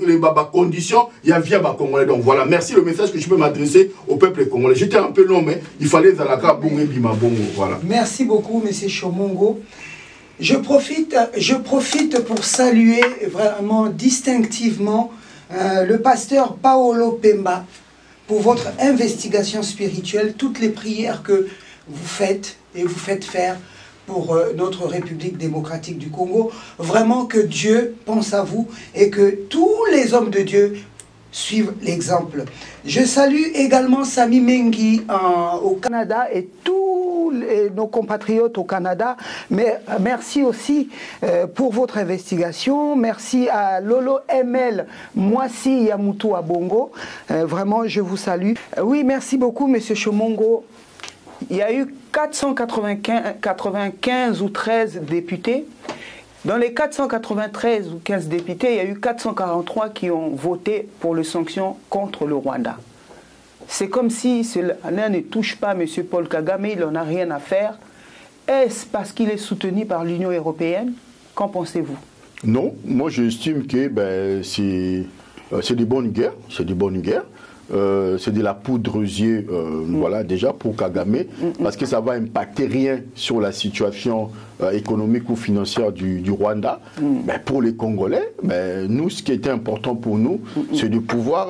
S3: conditions, il y a via Congolais. Donc voilà, merci le message que je peux m'adresser au peuple congolais. J'étais un peu long, mais il fallait Zalaka Bongo Bima Bongo. Voilà.
S1: Merci beaucoup, M. Chomongo. Je profite pour saluer vraiment distinctivement le pasteur Paolo Pemba pour votre investigation spirituelle, toutes les prières que vous faites et vous faites faire pour notre République démocratique du Congo. Vraiment que Dieu pense à vous et que tous les hommes de Dieu suivent l'exemple. Je salue également Sami Mengi au Canada et tous nos compatriotes au Canada. Mais merci aussi pour votre investigation. Merci à Lolo ML Mwasi Yamutu Abongo. Vraiment, je vous salue. Oui, merci beaucoup, M. Chomongo. Il y a eu 495 ou 13 députés. Dans les 493 ou 15 députés, il y a eu 443 qui ont voté pour les sanctions contre le Rwanda. C'est comme si cela ne touche pas M. Paul Kagame, il n'en a rien à faire. Est-ce parce qu'il est soutenu par l'Union européenne? Qu'en pensez-vous?
S2: Non, moi j'estime que c'est des bonnes guerres. C'est des bonnes guerres. C'est de la poudre aux yeux, voilà, déjà pour Kagame, parce que ça va impacter rien sur la situation économique ou financière du Rwanda. Mais pour les Congolais, nous, ce qui était important pour nous, c'est de pouvoir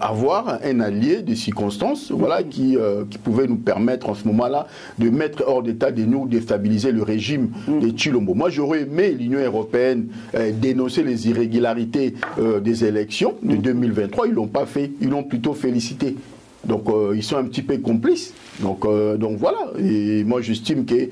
S2: avoir un allié de circonstances, voilà, qui pouvait nous permettre en ce moment-là de mettre hors d'état de nous déstabiliser le régime de Tshilombo. Moi, j'aurais aimé l'Union européenne dénoncer les irrégularités des élections de 2023. Ils ne l'ont pas fait, ils l'ont plutôt félicité. Donc ils sont un petit peu complices. Donc voilà. Et moi j'estime que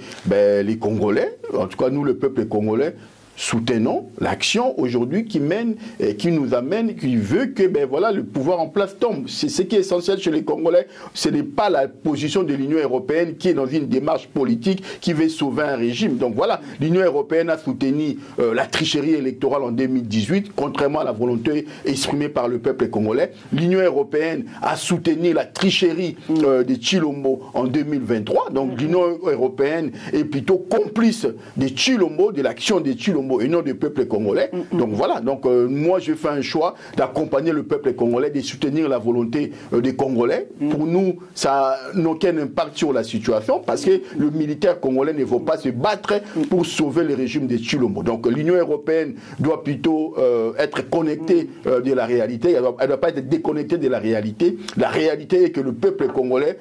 S2: les Congolais, en tout cas nous le peuple congolais, soutenons l'action aujourd'hui qui mène et qui nous amène, qui veut que ben voilà, le pouvoir en place tombe. C'est ce qui est essentiel chez les Congolais. Ce n'est pas la position de l'Union européenne qui est dans une démarche politique qui veut sauver un régime. Donc voilà, l'Union européenne a soutenu la tricherie électorale en 2018, contrairement à la volonté exprimée par le peuple congolais. L'Union européenne a soutenu la tricherie de Tshilombo en 2023. Donc l'Union européenne est plutôt complice de Tshilombo, de l'action de Tshilombo et non du peuple congolais. Donc voilà, donc moi je fais un choix d'accompagner le peuple congolais, de soutenir la volonté des Congolais. Pour nous, ça n'a aucun impact sur la situation parce que le militaire congolais ne va pas se battre pour sauver le régime de Tshilombo. Donc l'Union européenne doit plutôt être connectée de la réalité, elle ne doit pas être déconnectée de la réalité. La réalité est que le peuple congolais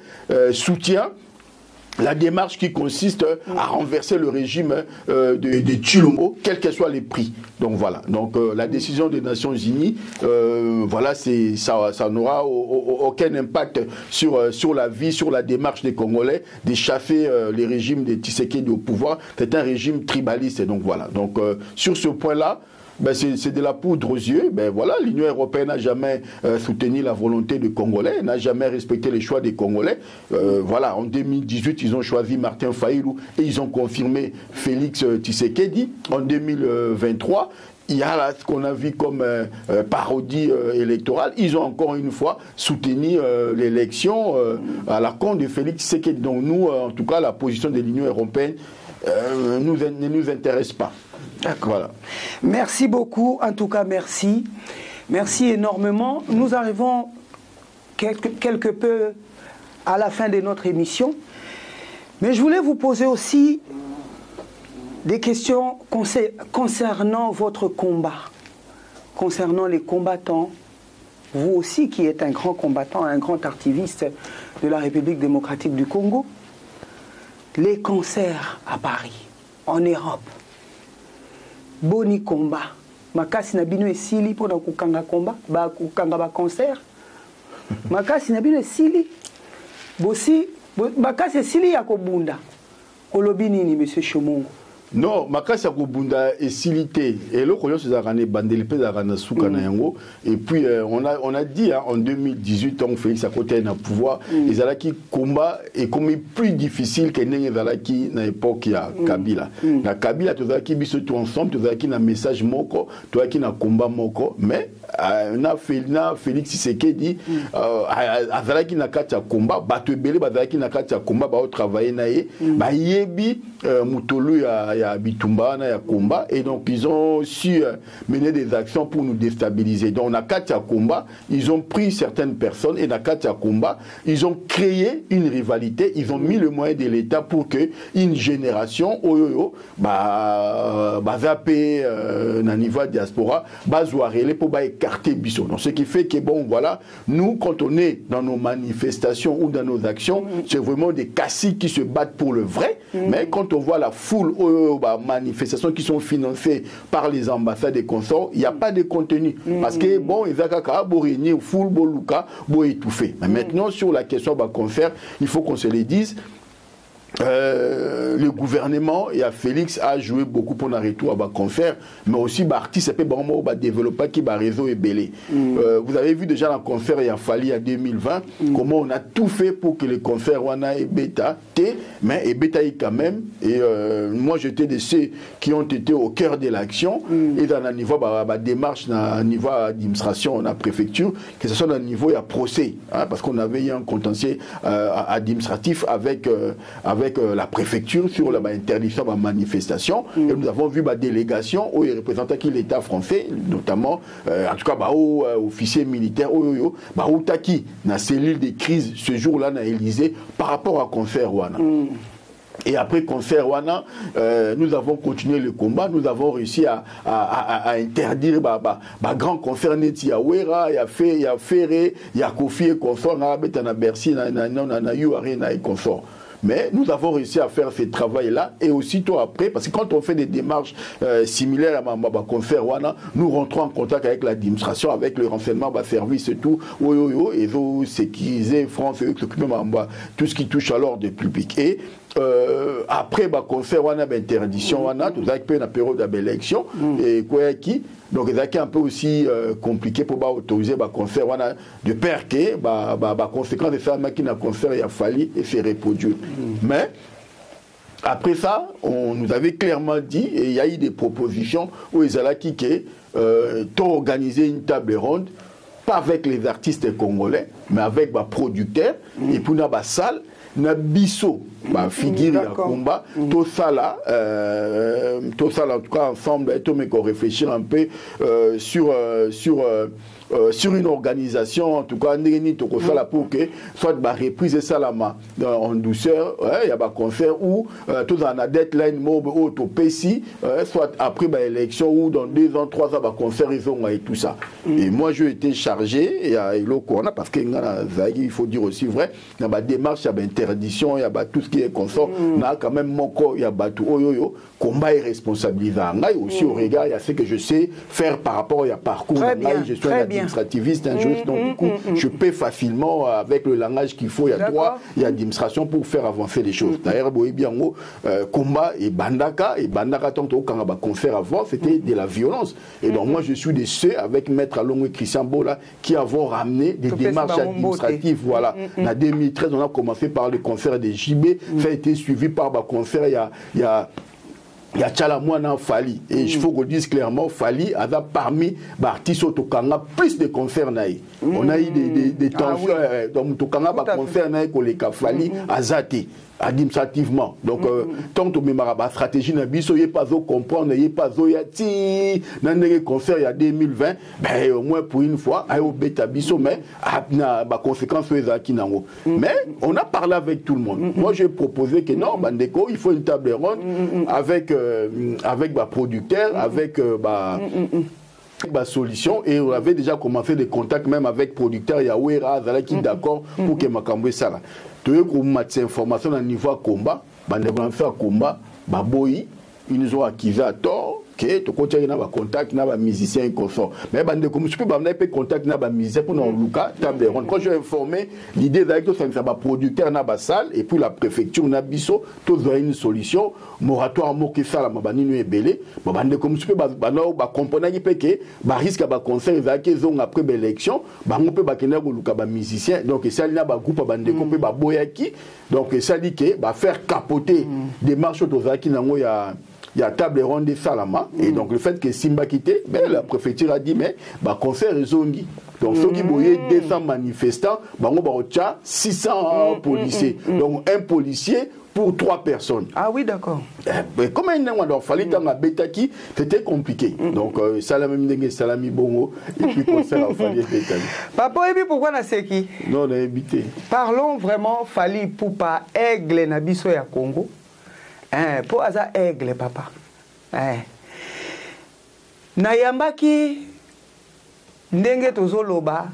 S2: soutient la démarche qui consiste à renverser le régime de Tshilombo, quels que soient les prix. Donc voilà. Donc la décision des Nations Unies, voilà, ça n'aura aucun impact sur la vie, sur la démarche des Congolais d'échaffer les régimes de Tshisekedi au pouvoir. C'est un régime tribaliste. Donc voilà. Donc sur ce point-là, ben c'est de la poudre aux yeux. Ben voilà, l'Union européenne n'a jamais soutenu la volonté des Congolais, n'a jamais respecté les choix des Congolais. Voilà, en 2018, ils ont choisi Martin Fayulu et ils ont confirmé Félix Tshisekedi. En 2023, il y a là ce qu'on a vu comme parodie électorale. Ils ont encore une fois soutenu l'élection à la compte de Félix Tshisekedi. Donc nous, en tout cas, la position de l'Union européenne ne nous intéresse pas.
S1: D'accord. Voilà. Merci beaucoup. En tout cas, merci. Merci énormément. Nous arrivons quelque peu à la fin de notre émission. Mais je voulais vous poser aussi des questions concernant votre combat, concernant les combattants. Vous aussi qui êtes un grand combattant, un grand activiste de la République démocratique du Congo. Les concerts à Paris, en Europe. Boni combat. Makasi na bino esili pour na kukanga combat, ba kukanga ba concert. Makasi na bino esili. Bosi, makasi esili ya kobunda. Kolobi nini monsieur Chomongo?
S2: Non, makasi ya kobunda esilité. Et le koyo c'est arane bandeli pe arana suka na yango. Et puis on a dit hein, en 2018 on Félix à côté na pouvoir, les alaki combat est comme plus difficile que les alaki na époque ya Kabila. Na Kabila tu alaki biso tout ensemble, tu alaki na message moko, tu alaki na combat moko, mais na Félix Tshisekedi azalaki na kati ya combat, bato ebele bazalaki na kati ya combat ba travailler na ye, ba yebi mutolu ya Bitumba na ya combat et donc ils ont su mener des actions pour nous déstabiliser. Donc na kati ya combat, ils ont pris certaines personnes et na kati ya combat, ils ont créé une rivalité, ils ont mis le moyen de l'État pour que une génération zappé na niveau diaspora, bazouarele pour écarter Bissot. Donc ce qui fait que bon voilà, nous quand on est dans nos manifestations ou dans nos actions, c'est vraiment des caciques qui se battent pour le vrai, mais quand on voit la foule manifestations qui sont financées par les ambassades et consorts, il n'y a pas de contenu. Parce que, bon, ils ont réuni full, boluka, étouffé. Mais maintenant, sur la question de concert, il faut qu'on se le dise. Le gouvernement et à Félix a joué beaucoup pour un retour à Baconfer, mais aussi l'artiste peut développer qui va réseau et belé. Vous avez vu déjà la concert il a fallu en 2020 comment on a tout fait pour que les concerts wana et bêta mais et bêta quand même et moi j'étais de ceux qui ont été au cœur de l'action et dans un niveau démarche dans niveau administration la préfecture que ce soit dans le niveau il y a procès hein, parce qu'on avait eu un contentieux administratif avec la préfecture sur l'interdiction de la manifestation. Et nous avons vu la délégation où les représentants qui l'État français, notamment, en tout cas, officiers militaires, Taki, dans la cellule de crise ce jour-là, dans l'Élysée, par rapport à Concert Wana. Et après Concert Wana, nous avons continué le combat, nous avons réussi à interdire grand concert Neti Yawera, il y a Ferré, il y a Kofi et consort, il y a Bercy, il y a Yuarena et consort. Mais nous avons réussi à faire ce travail-là et aussitôt après, parce que quand on fait des démarches similaires à Mamba Concert Wana, nous rentrons en contact avec l'administration, avec le renseignement, service et tout, et sécuriser France, tout ce qui touche à l'ordre public. Et après le concert, on a une interdiction, on a tout ça qui peut une période d'élection, et quoi qui. Donc, c'est un peu aussi compliqué pour autoriser le concert, on a de peur que la conséquence de ça, qui n'a concert, il a fallu et se reproduire. Mais, après ça, on nous avait clairement dit, et il y a eu des propositions où ils allaient kicker, organiser une table ronde, pas avec les artistes congolais, mais avec les producteurs, et puis dans la salle, na biso ba figure ya combat tout ça là en tout cas ensemble tout mais qu'on réfléchir un peu sur une organisation en tout cas ndeni to ko sala pour que soit ba reprise ça là en douceur il y a ba concert ou tout dans la deadline mob auto PC soit après ba élection ou dans 2 ans 3 ans ba concert ils ont et tout ça et moi je été chargé et à le corona parce que il faut dire aussi vrai dans ba démarche à interdiction il y a tout ce qui est consort na quand même moko il y a tout oyoyo combat et responsabilité aussi au regard il y a ce que je sais faire par rapport à parcours je suis un administrativiste un juriste donc du coup je peux facilement avec le langage qu'il faut il y a droit il y a administration pour faire avancer les choses d'ailleurs bien combat et bandaka tant que quand on va concert avant c'était de la violence et donc moi je suis de ceux avec maître Alongo et Christian Bola qui avons ramené des démarches administratives voilà en 2013 on a commencé par le concert des JB ça a été suivi par le concert il y a Tchalamouana Fali et il faut qu'on dise clairement Fali a parmi les artistes Otokanga plus de concerts on a eu des tensions donc Otokanga concert qu'on les Fali a zaté administrativement donc tant que ma stratégie n'a biso yé pas au comprendre yé pas au yati nan concert il y a 2020 ben au moins pour une fois ay au beta biso mais na ba conséquence ezaki nango mais on a parlé avec tout le monde moi j'ai proposé que non bandeko il faut une table ronde avec ba producteur avec ba solution et on avait déjà commencé des contacts même avec producteur Yawera Zalaki d'accord pour que makambo ça là tu as des informations à niveau combat, ils faire combat, ils nous ont accusé à tort que tu continues à contact avec les musiciens et consorts. Mais comme je peux pas contact avec les musiciens pour nous table ronde. Quand j'ai informé, l'idée c'est que ça va producteur dans la salle et puis la préfecture na biso, tous ont une solution moratoire moké ça la mabaninu ebelé. Comme je peux pas comprendre que ba risque ba concert ils ont après l'élection, ba on peut ba kena ko luka ba musicien. Donc ça il y a ba groupe ba ndeko pe ba boyaki. Donc ça dit que ba faire capoter des marches autozaki nango il y a table ronde de Salama et donc le fait que Simba quitté ben la préfecture a dit mais bah concert zongi donc ceux qui voyaient 200 manifestants bah on va 600 policiers donc un policier pour 3 personnes.
S1: Ah oui, d'accord.
S2: Comment il fallait dans la Betaki, c'était compliqué. Donc, salami salami bongo, et puis concert a fallu Betaki.
S1: Papa, et puis pourquoi on a qui?
S2: Non, on a évité.
S1: Parlons vraiment, fallait pour pas aigle na biso ya Congo. Pour aza aigle, papa. Nayambaki, ndenge tozoloba,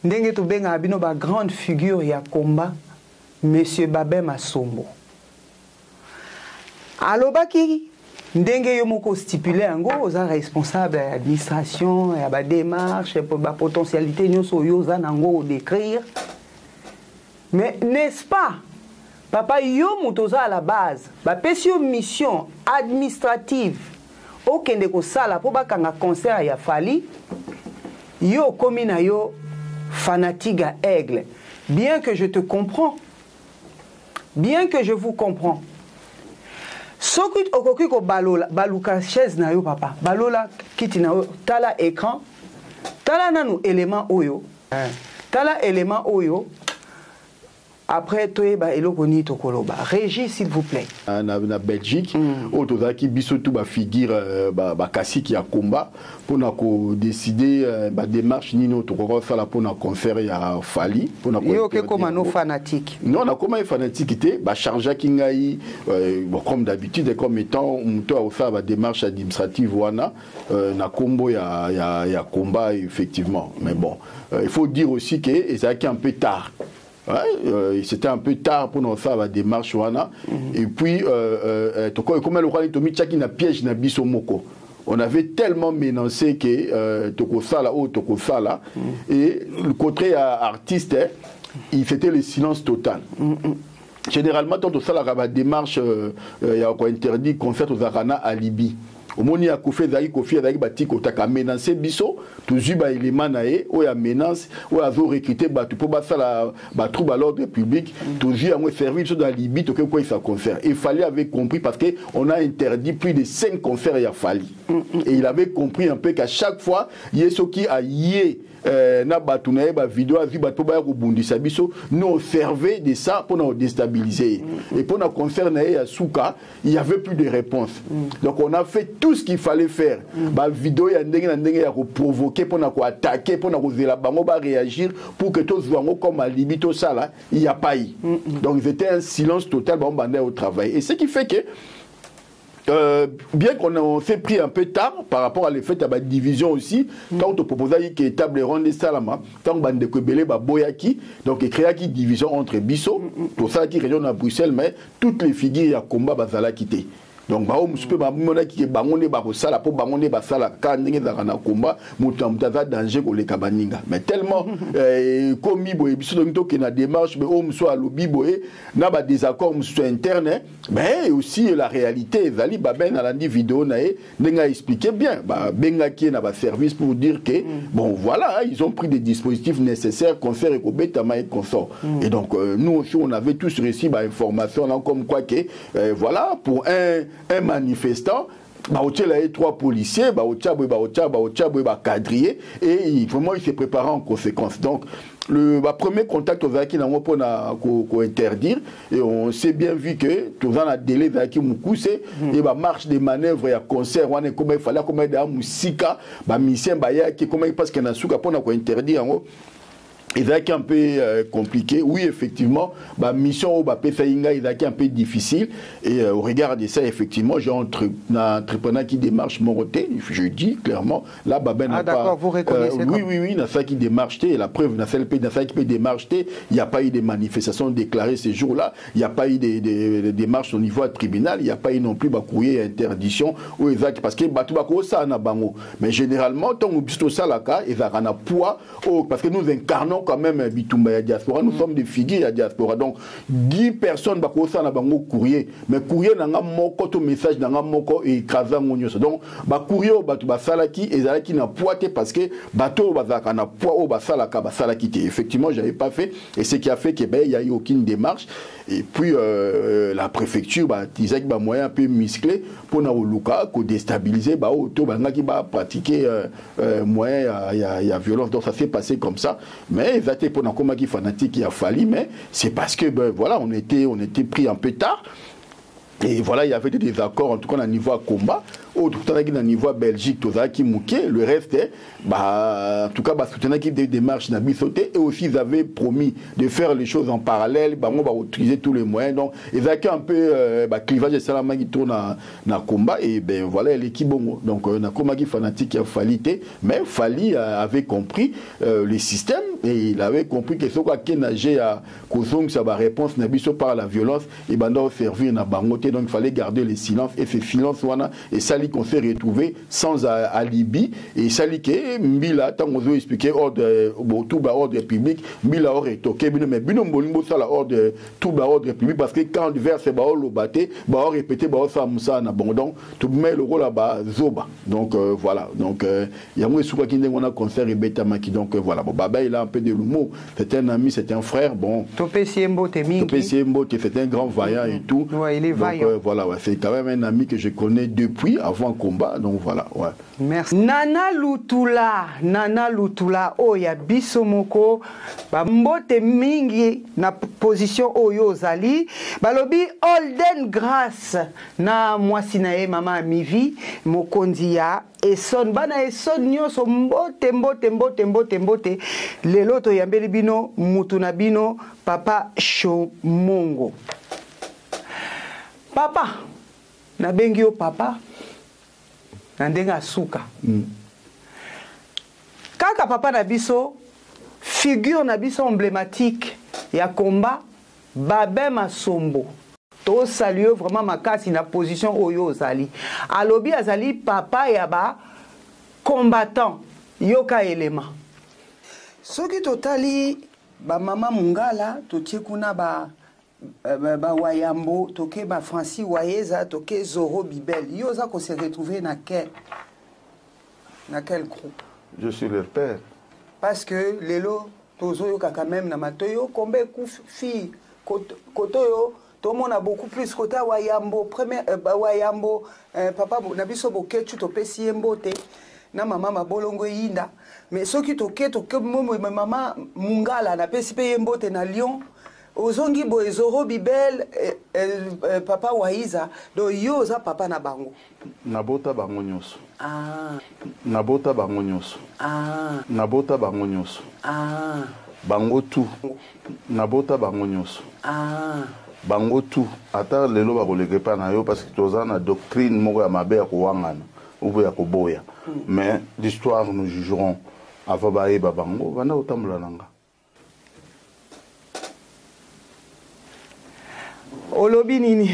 S1: ndenge tobenga abino ba grande figure ya combat, Monsieur Babé Masombo. Alobaki ndenge yo moko stipulé ngo oza responsable de l'administration ya ba démarche pour ba potentialité nyonso yo za nango décrire mais n'est-ce pas papa yo mutoza à la base ba pesio mission administrative okende ko sala po ba kanga concert ya Fali yo komi na yo fanatique à aigle bien que je te comprends bien que je vous comprends. Soki okoki ko baluka chaise na yo papa balola kiti na yo tala écran tala nanu élément oyo tala élément oyo après toyeba eloko ni tokoloba Régis s'il vous plaît
S2: na Belgique otozaki biso tout ba figure ba kasi ki ya combat pour na ko décider ba démarche nino tokoko sala pour na concert ya Fali pour na ko
S1: yo ke comme no fanatique
S2: non na comme fanatique té ba charger ki ngai comme d'habitude comme étant muto a faire ba démarche administrative wana na combo ya combat effectivement mais bon il faut dire aussi que ezaki un peu tard. Ouais, c'était un peu tard pour nous faire la démarche wana et puis comme le roi Tomi Tchaki na piège na biso moko on avait tellement menacé que toko sala ou toko sala et le côté artiste il c'était le silence total généralement tant que ça la démarche il y a quoi interdit concert aux arana à Libye. Au moment où Kofi Ezaki batiko taka menacer biso toujours ba élément naé ou ya menace ou ya zo recruter batu pour ba sala ba trouble à l'ordre public toujours en service dans Libye to que quoi ça concert. Il fallait avait compris parce que on a interdit plus de 5 concerts il a fallu. Et il avait compris un peu qu'à chaque fois yesoki a yé na batu na ba vidéo azi batu ba ko bundisa biso nous servait de ça pour nous déstabiliser. Et pour nos concerts na ya Souka, il y avait plus de réponse. Donc on a fait tout ce qu'il fallait faire. Ba vidéo ya ndenge na ndenge ya ko provoquer pour na ko attaquer pour na ko zela bango ba réagir pour que tous voient comme à Libye tout ça là, il y a pas eu. Donc c'était un silence total bon bandé au travail. Et ce qui fait que bien qu'on s'est pris un peu tard par rapport à l'effet de la division aussi, quand on proposait que table ronde de Salama, tant que bande de Belé, Boyaki, donc il créa une division entre Bisso, tout ça qui région à Bruxelles, mais toutes les figures à combat bazala quitté. Donc ba homme super ba mona ki bangonde ba ko sala po bangonde ba sala ka ndenge za kana komba mutamtaza danger ko le kabaninga mais tellement comme boye biso donc to que na démarche mais homme soit lobby boye na ba désaccord musu interne mais aussi la réalité zali ba ben na landi vidéo na e ndenge expliquer bien ba benga ki na ba service pour dire que bon voilà ils ont pris des dispositifs nécessaires concert et ko betama et consort et donc nous aussi on avait tous reçu ba information là comme quoi que voilà pour un manifestant, il y a 3 policiers, quadrillé, et vraiment il s'est préparé en conséquence. Donc, le premier contact aux Zaki n'a pas interdire, et on s'est bien vu que tout ça a délai Zaki Moukousse, et marche des manœuvres, il y a concert, il fallait comme des musika, mission qui comme parce qu'il y a un souka pour interdire. Il est un peu compliqué. Oui, effectivement, ma mission au Bapé-Saïnga est un peu difficile. Et au regard de ça, effectivement, j'ai un entrepreneur qui démarche Moroté. Je dis clairement, là, Babel n'a pas...
S1: d'accord, vous reconnaissez
S2: oui, dans ça qui démarche, et la preuve, dans ça qui peut démarcher, il n'y a pas eu de manifestations déclarées ces jours-là. Il n'y a pas eu de démarches au niveau du tribunal. Il n'y a pas eu non plus de courrier interdiction. Parce que ça a bango. Mais généralement, tant que ça, il y a un poids. Parce que nous incarnons quand même Bitumba ya diaspora, nous sommes des figures ya diaspora. Donc 10 personnes bako ça na bango courrier, mais courrier nanga moko to message nanga moko et écrasant ngonyoso. Donc ba courrier batu basalaki ezalaki na poité parce que bato bazaka na poids au basalaka basalaki té. Effectivement, j'avais pas fait et ce qui a fait que il y a eu aucune démarche. Et puis la préfecture disait que moyen un peu musclé pour na luka ko déstabiliser ba auto banga qui va pratiquer moyen il y a violence. Donc ça s'est passé comme ça. Mais ils étaient pour un qui fanatique qui a fallu, mais c'est parce que voilà, on était pris un peu tard. Et voilà, il y avait des désaccords, en tout cas, au niveau à combat. Au niveau à Belgique, tout ça qui mouquait. Le reste, en tout cas, soutenir qui des démarches n'a sauté. Et aussi, ils avaient promis de faire les choses en parallèle. On va utiliser tous les moyens. Donc, ils avaient un peu clivage de Salama qui tourne dans combat. Et voilà, l'équipe bon. Donc, on a combat qui fanatique qui a fallu. Mais Fali avait compris le système. Et il avait compris que ce qui nageait à Kozong, ça va réponse n'a par la violence. Et ben, on servir na bangoté. Donc il fallait garder le silence et ce silence et ça qu'on s'est retrouvé sans alibi et ça que Mbila tant qu'on veut expliquer ordre tout ordre public Mbila aurait toqué mais bino molimbo ça la ordre tout ordre public parce que quand vers c'est le batté répéter ça musa na bon donc tout met le rôle là-bas zoba donc voilà donc il y a moi sous qui on a concert et beta maki donc voilà bon baba il a un peu de l'humour c'est un ami c'est un frère bon
S1: Topé Siembo
S2: c'est un grand vaillant et tout
S1: ouais, il est vaillant.
S2: Voilà, ouais, c'est quand même un ami que je connais depuis avant le combat, donc voilà. Ouais.
S1: Merci. Nana Lutula, Oya Bisomoko, Mbote Mingi, na position Oyo Zali, Balobi Olden Grâce, na Mwasinae Mama Mivi, Mokondia, et son bana et son nyoso mbote, leloto yambeli bino, mutuna bino, Papa Shomongo. Papa, na bengi yo papa, na ndenga suka. Kaka papa na biso, figure na biso emblématique ya combat, Babé Masombo. To salue vraiment makasi na position oyo zali. Alobi azali papa ya ba combattant, yoka élément. Soki totali ba mama mungala, totie kuna ba Wayambo, toke Francis Wayeza, toke Zoro Bibel. Yosa qu'on s'est retrouvé dans quel groupe?
S2: Je suis leur père.
S1: Parce que Lelo, Tozo quand même Namatoyo, combien de filles, Kotoyo, tout le monde a beaucoup plus côté Wayambo, premier Wayambo, papa Nabiso Bokechu, Topé Siembote, na maman Mabolongo Yinda. Mais ceux qui toquent, maman Mungala, na PCP Yembote na Lyon. Ozongi boy Zoro Bibel papa Waiza do yoza papa na bango
S2: nabota bango nyonso
S1: nabota bango
S2: nyonso bango tu nabota bango nyonso bango tu ata lelo bakoleke pa na yo parce que toza na doctrine moko ya mabe ya kowangana ou ya koboya mais l'histoire nous jugerons avant bayeba bango bana otambola nanga.
S1: Olobi nini?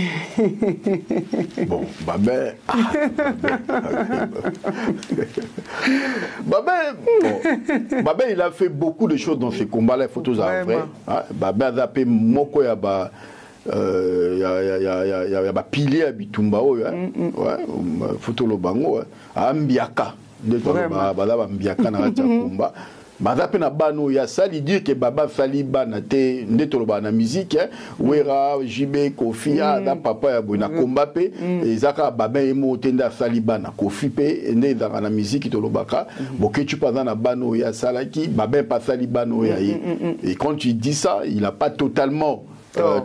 S2: Bon, Babé. Babé, il a fait beaucoup de choses dans ces combats-là, il faut tous avouer. Babé a zappé moko ya ba ya ba pilier à Bitumba photo lo bango ambiaka de ba mbiaka na combat. Bazape na bano ya sali dire que baba fali bana te ndetolo bana musique wera jibe kofi da papa ya bona komba pe ezaka baba emo tenda fali bana kofi pe ndeza na musique to lobaka boke tu pas na bano ya salaki baba pas sali bano ya et quand tu dis ça il a pas totalement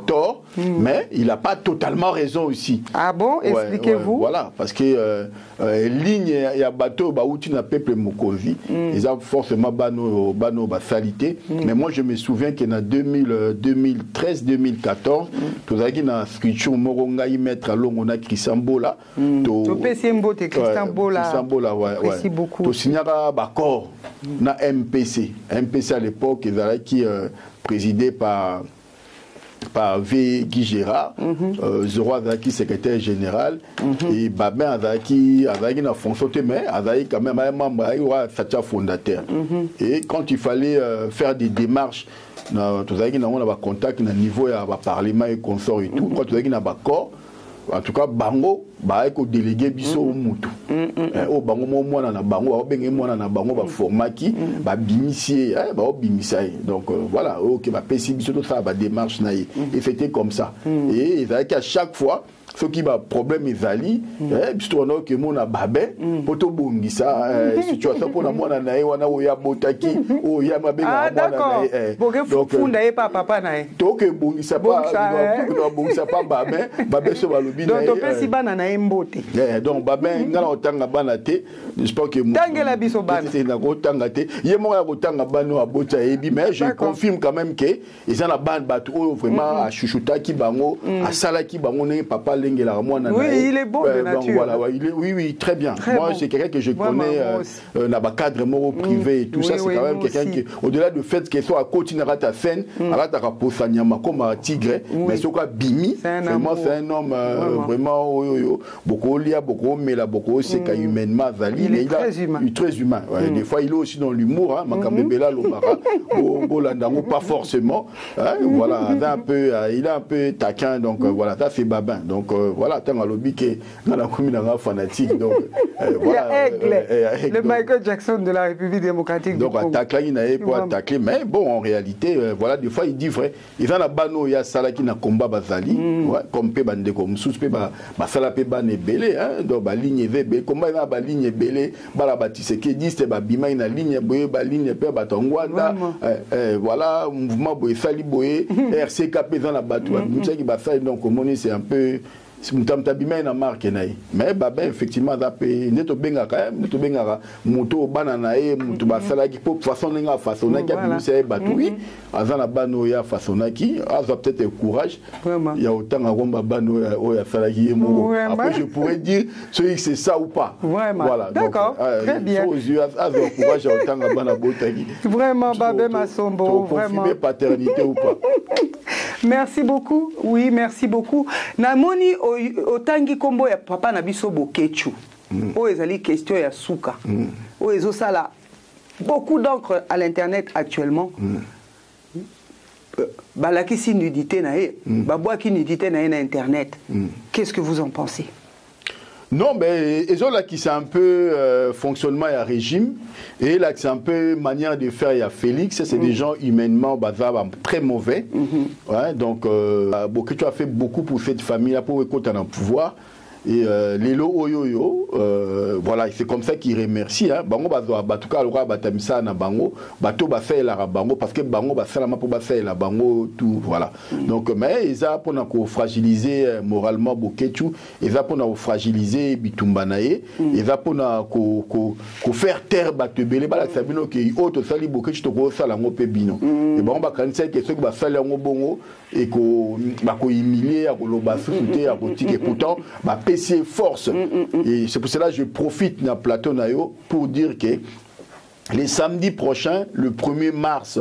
S2: tort, mais il n'a pas totalement raison aussi.
S1: Ah bon? Expliquez-vous.
S2: Voilà, parce que ligne il y a bateau où tu n'as peuple Mokovi, ils ont forcément bano salité. Mais moi je me souviens qu'en 2013-2014, tout ça qui na scripture moronga y mettre à l'eau on a Chrisambola.
S1: To Pesimbo te Chrisambola.
S2: Chrisambola
S1: Merci beaucoup.
S2: To signara bakor na MPC. MPC à l'époque qui présidé par V. Guy Gérard, Zoro Azaki, secrétaire général, et Babin Azaki na fonction mais Azaki quand même un membre Sacha fondateur. Et quand il fallait faire des démarches, tout ça qui n'a pas contact na niveau ya parlement et consort et tout, quand tout ça qui n'a pas corps, en tout cas bango ba ko délégué biso mutu o bango mo mwana na bango ba benge mwana na bango ba formaki ba bimisie ba obimisa donc voilà OK ba pesi biso tout ça ba démarche na et c'était comme ça et c'est qu'à chaque fois ce qui va problème ezali biso on a que mona babé poto bongisa situation pour na mwana na wana o ya botaki o ya mabenga mwana na
S1: donc funda e papa na
S2: to que bongisa pas bongisa pas babé so balobi na
S1: donc pesi bana na embote
S2: donc babé ngala otanga bana te j'espère que
S1: tangela biso bana
S2: c'est na kotanga te ye mo ya kotanga bana abota ebi mais je confirme quand même que ils ont la bande batu vraiment a chuchutaki bango a salaki bango ne papa
S1: oui, il est beau de nature.
S2: Voilà, oui, très bien. Très moi, bon. C'est quelqu'un que je connais dans le cadre privé et tout ça. C'est quand même quelqu'un qui, au-delà du fait qu'il soit à continuer à ta scène, à ta posanyama comme un tigre, mais ce qu'on bimi, vraiment, c'est un homme vraiment beaucoup lia, beaucoup mais là beaucoup c'est qu'à humainement
S1: il est très humain.
S2: Très humain. Des fois, il est aussi dans l'humour. Makambebela Lomara, pas forcément. Voilà, il est un peu taquin, donc voilà, ça c'est babin. Donc voilà, tant à lobby que dans la commune fanatique. Donc
S1: voilà, le Michael Jackson de la République démocratique.
S2: Donc attaquer il n'a pas attaqué, mais bon en réalité voilà des fois il dit vrai. Ils ont la bano il y a ça qui n'a combat bazali, comme pe bande comme sous pe ba sala pe ban belé donc ba ligne VB combat na ba ligne belé bala batise qui dit c'est ba bima ina ligne boye ba ligne pe ba tongwanda voilà mouvement boye sali boye RCKP dans la batu ça qui ba ça donc comme on c'est un peu mutamtabima na marque naï mais baba effectivement d'après neto benga quand même neto benga moto banana e mutu basala ki pour façon nga façon na ki abimisa batu oui azana bano ya façon na ki aza peut-être courage il y a autant à romba bano o ya sala ki mo après je pourrais dire c'est ça ou pas
S1: voilà d'accord très bien
S2: aux yeux aza courage autant à bana botaki
S1: vraiment baba masombo
S2: vraiment paternité ou pas.
S1: Merci beaucoup. Oui, merci beaucoup. Namoni otangi kombo ya papa na biso bokechu. O ezali question ya suka. O ezo sala beaucoup d'encre à l'internet actuellement. balaki nudité nae, babwa qui nudité nae na internet. Qu'est-ce que vous en pensez?
S2: Non, mais là qui c'est un peu fonctionnement et régime, et là c'est un peu manière de faire. Il y a Félix, c'est des gens humainement très mauvais. Ouais, donc tu as fait beaucoup pour cette famille-là pour écouter un pouvoir. Et Lelo Oyoyo, voilà, c'est comme ça qu'il remercie. Bango en tout cas, le batamisa na bango, bateau basé la bango parce que bango basé la main pour basé la bango tout, voilà. Donc mais ils a pour nous fragiliser moralement Boketu, ils a pour nous fragiliser Bitumbanaye, ils a pour nous faire taire batebele bala sabino qui auto sali Boketu to ko sala ngo pe bino. Et bango ba kanisa que ceux qui ba sali ngo bongo et ko ba ko humilier à ko loba souté à ko tike pourtant ba PC force. Et c'est pour cela que je profite de plateau Nayo pour dire que les samedis prochains, le 1er mars,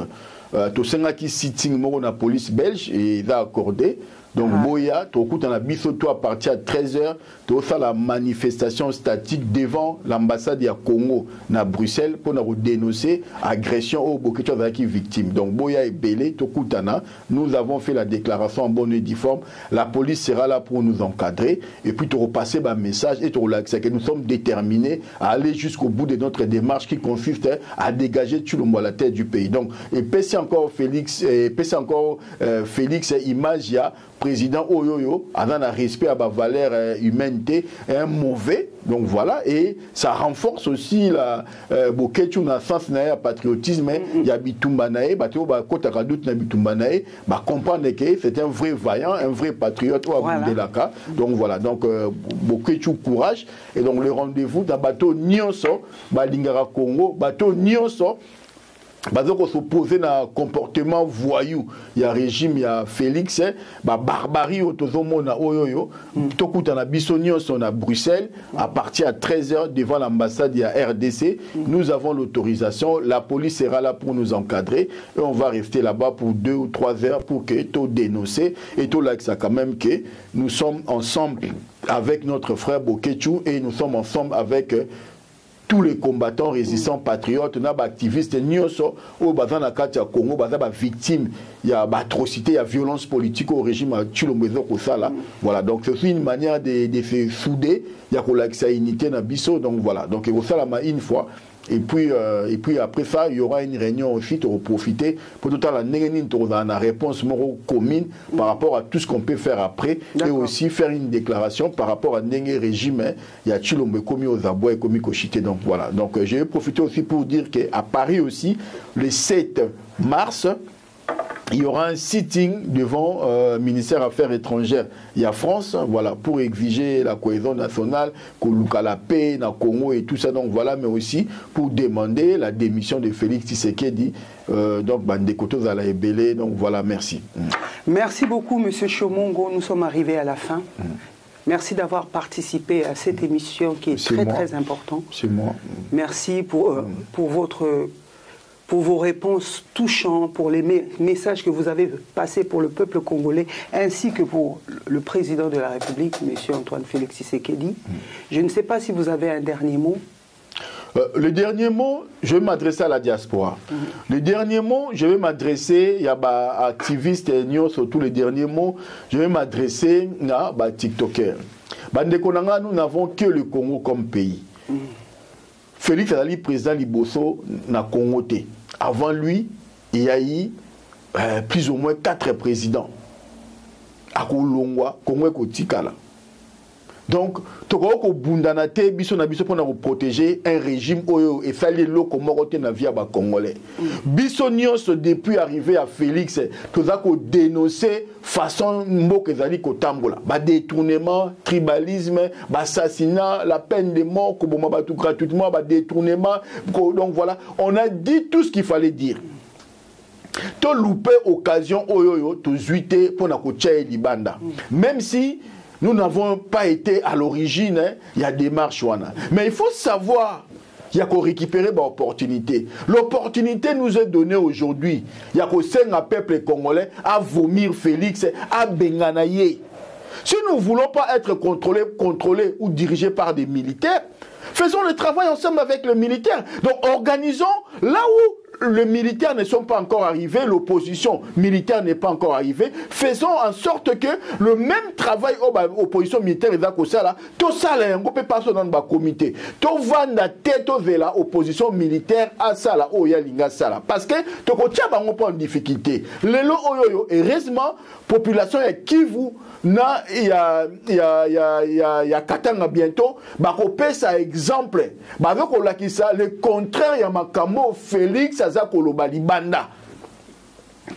S2: Tosengaki sitting moro na police belge et il a accordé. Donc, Boya, tu écoutes dans la bisoto à partir de 13h, tu as la manifestation statique devant l'ambassade de Congo à Bruxelles pour nous dénoncer agression aux Boketu avec victimes. Donc, Boya est belé, nous avons fait la déclaration en bonne et due forme. La police sera là pour nous encadrer et puis tu repasser un message et tu relaxer que nous sommes déterminés à aller jusqu'au bout de notre démarche qui consiste à dégager tout le monde à la tête du pays. Donc, et pèse encore Félix, image, président Oyoyo, en un respect à la valeur humanité, un mauvais. Donc voilà, et ça renforce aussi la Boketu na sens na patriotisme, il y a Bitumbanaye, bateau ba kota kadout na Bitumbanaye, ba comprendre que c'est un vrai vaillant, un vrai patriote au Abdelaka. Donc voilà, donc Boketu courage et donc le rendez-vous dans bateau Nyonso, ba Lingara Congo, bateau Nyonso. Bazoko s'opposer à un comportement voyou. Il y a régime, il y a Félix, barbarie au Tozomona Oyoyo. Tout à Bissonion sont à Bruxelles à partir de 13h devant l'ambassade de la RDC. Nous avons l'autorisation. La police sera là pour nous encadrer et on va rester là-bas pour 2 ou 3 heures pour que tout dénoncer et tout là que ça quand même que nous sommes ensemble avec notre frère Boketu et nous sommes ensemble avec tous les combattants résistants patriotes, activistes, au Congo, victimes, il y a atrocité, il y a violence politique au régime à Chilombezo Kosala. Voilà, donc c'est aussi une manière de se souder, il y a la unité dans Bisso, donc voilà, donc il faut ça une fois. Et puis après ça, il y aura une réunion aussi pour profiter pour tout à la réponse commune par rapport à tout ce qu'on peut faire après et aussi faire une déclaration par rapport à Nenge régime. Il y a Chilombe commis aux abois et commis Kochité. Donc voilà. Donc je vais profiter aussi pour dire qu'à Paris aussi, le 7 mars, il y aura un sitting devant le ministère des Affaires étrangères. Il y a France, voilà, pour exiger la cohésion nationale, la paix dans le Congo et tout ça. Donc voilà, mais aussi pour demander la démission de Félix Tshisekedi. Donc, Bandekoto Zala Ebele. Donc voilà, merci.
S1: Merci beaucoup, M. Chomongo. Nous sommes arrivés à la fin. Merci d'avoir participé à cette émission qui est très importante.
S2: C'est moi.
S1: Merci pour vos réponses touchantes, pour les messages que vous avez passés pour le peuple congolais, ainsi que pour le président de la République, M. Antoine Félix Tshisekedi. Je ne sais pas si vous avez un dernier mot.
S2: Le dernier mot, je vais m'adresser à la diaspora. Le dernier mot, je vais m'adresser, il y a des activistes et surtout le dernier mot, je vais m'adresser à des TikTokers. Nous n'avons que le Congo comme pays. Félix Azali, président Liboso, na Congo. Avant lui, il y a eu plus ou moins 4 présidents. À Kolongwa, Congo et Kotikala. Donc, toko bundanate biso na biso pour protéger un régime et faire les locaux moroté na via ba congolais. Biso nyonso depuis arrivé à Félix, tozako dénoncer façon mboke zali ko tambola, ba détournement, tribalisme, ba assassinat, la peine de mort ko boma ba tout gratuitement, ba détournement. Donc voilà, on a dit tout ce qu'il fallait dire. To loupé occasion oyoyo to zuité pour na ko tchaye libanda. Même si nous n'avons pas été à l'origine, il y a des marches. Mais il faut savoir, il y a qu'on récupérer l'opportunité. L'opportunité nous est donnée aujourd'hui. Il y a qu'on saigne un peuple congolais à vomir Félix, à Benganaye. Si nous ne voulons pas être contrôlés ou dirigés par des militaires, faisons le travail ensemble avec les militaires. Donc organisons là où les militaires ne sont pas encore arrivés, l'opposition militaire n'est pas encore arrivée. Faisons en sorte que le même travail opposition militaire est comme ça là. Tout ça là, on peut pas se dans le comité. Tout va dans la tête de la opposition militaire à ça là, oh ya linga ça là. Parce que tout côté ba on pas en difficulté. Le lo oyo heureusement population est Kivu na il y a Katanga bientôt ba ko pesa exemple. Ba ko la ki ça le contraire ya makambo Félix Azakoloba libanda.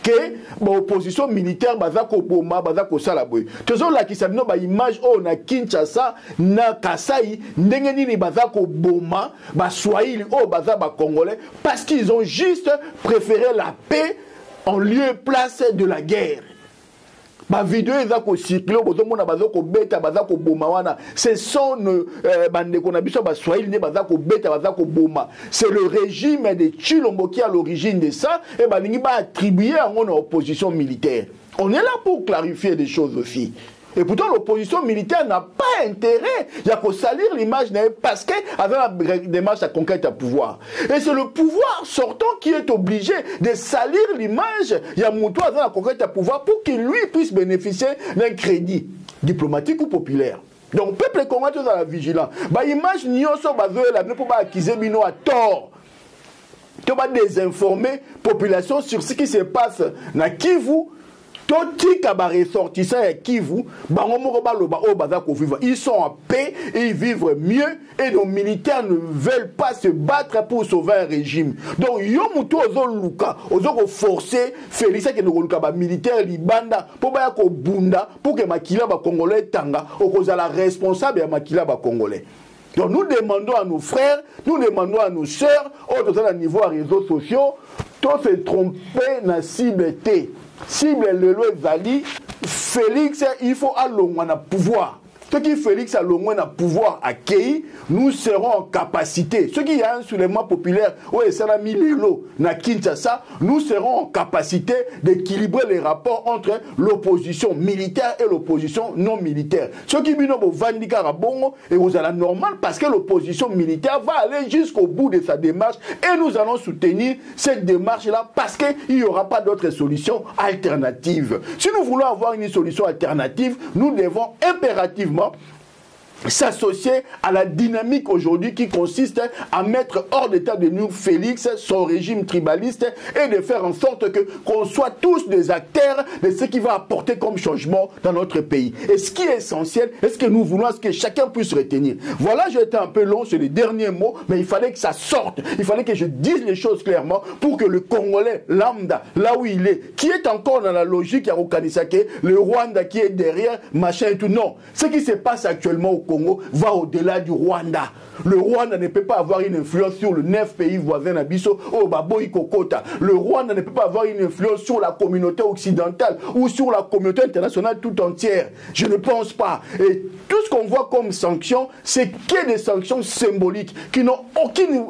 S2: Que l'opposition militaire bazako boma bazako sala boy toujours la ki sabino ba image o na Kinshasa na Kasai ndenge nini bazako boma ba Swahili o baza ba congolais parce qu'ils ont juste préféré la paix en lieu et place de la guerre. Ma vidéo est à circuler, ce sont c'est le régime de Chilombo qui est à l'origine de ça et va attribuer à mon opposition militaire. On est là pour clarifier des choses aussi. Et pourtant, l'opposition militaire n'a pas intérêt à salir l'image parce qu'avec la démarche à conquête à pouvoir. Et c'est le pouvoir sortant qui est obligé de salir l'image de Moutou à la conquête à pouvoir pour qu'il lui puisse bénéficier d'un crédit diplomatique ou populaire. Donc, le peuple congolais est dans la vigilance. L'image n'y a pas de pour acquiser Bino à tort. Tu vas désinformer la population sur ce qui se passe dans Kivu. Ils sont en paix et ils vivent mieux et nos militaires ne veulent pas se battre pour sauver un régime. Donc, ils forcer Félix militaire libanda pour que Makila Congolais tanga la responsable de Makila Congolais. Donc nous demandons à nos frères, nous demandons à nos sœurs, au niveau des réseaux sociaux, tous se tromper dans la cible T. Cible le loi Zali, Félix, il faut allonger le pouvoir. Ce qui Félix a le pouvoir à Kei, nous serons en capacité. Ce qui y a un soulèvement populaire, na Kinshasa, nous serons en capacité d'équilibrer les rapports entre l'opposition militaire et l'opposition non militaire. Ce qui est et vous allez normal parce que l'opposition militaire va aller jusqu'au bout de sa démarche et nous allons soutenir cette démarche-là parce qu'il n'y aura pas d'autre solution alternative. Si nous voulons avoir une solution alternative, nous devons impérativement s'associer à la dynamique aujourd'hui qui consiste à mettre hors d'état de nuire Félix, son régime tribaliste et de faire en sorte que qu'on soit tous des acteurs de ce qui va apporter comme changement dans notre pays. Et ce qui est essentiel, est-ce que nous voulons, ce que chacun puisse retenir. Voilà, j'ai été un peu long sur les derniers mots, mais il fallait que ça sorte. Il fallait que je dise les choses clairement pour que le Congolais lambda, là où il est, qui est encore dans la logique à Okanisake, le Rwanda qui est derrière, machin et tout. Non, ce qui se passe actuellement au Congo va au-delà du Rwanda. Le Rwanda ne peut pas avoir une influence sur le 9 pays voisins d'Abisso, oh Baboy Kokota. Le Rwanda ne peut pas avoir une influence sur la communauté occidentale ou sur la communauté internationale tout entière. Je ne pense pas. Et tout ce qu'on voit comme sanctions, c'est que des sanctions symboliques qui n'ont aucune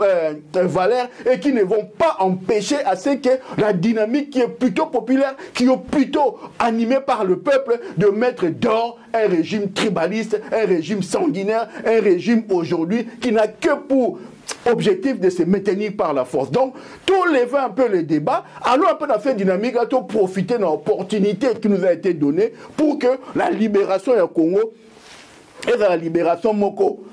S2: valeur et qui ne vont pas empêcher à ce que la dynamique qui est plutôt populaire, qui est plutôt animée par le peuple, de mettre dehors un régime tribaliste, un régime sanguinaire, un régime aujourd'hui qui n'a que pour objectif de se maintenir par la force. Donc, tout lever un peu le débat, allons un peu dans cette dynamique, à tout profiter de l'opportunité qui nous a été donnée pour que la libération du Congo et la libération Moko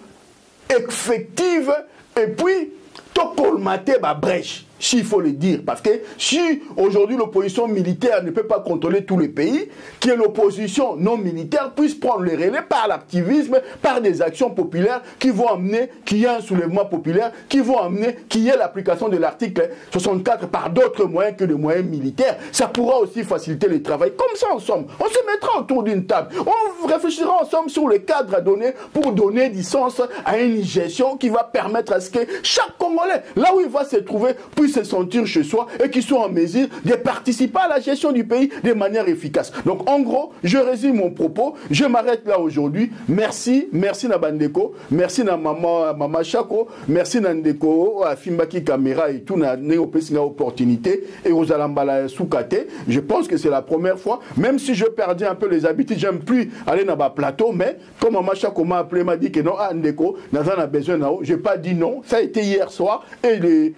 S2: effective et puis tout colmater la brèche. S'il faut le dire, parce que si aujourd'hui l'opposition militaire ne peut pas contrôler tous les pays, que l'opposition non militaire puisse prendre le relais par l'activisme, par des actions populaires qui vont amener qu'il y ait un soulèvement populaire, qui vont amener qu'il y ait l'application de l'article 64 par d'autres moyens que des moyens militaires. Ça pourra aussi faciliter le travail. Comme ça ensemble, on se mettra autour d'une table, on réfléchira ensemble sur le cadre à donner pour donner du sens à une gestion qui va permettre à ce que chaque Congolais, là où il va se trouver, puisse se sentir chez soi et qui soit en mesure de participer à la gestion du pays de manière efficace. Donc en gros, je résume mon propos, je m'arrête là aujourd'hui. Merci Nabandeko, merci na maman Chako, merci Nandeko, à Fimbaki Caméra et tout na néopésinga opportunité et aux Alambala Soukate. Je pense que c'est la première fois, même si je perdais un peu les habitudes, j'aime plus aller dans ma plateau, mais comme maman Chako m'a appelé, m'a dit que non, Ndeko, Nazan a besoin, j'ai pas dit non, ça a été hier soir et les...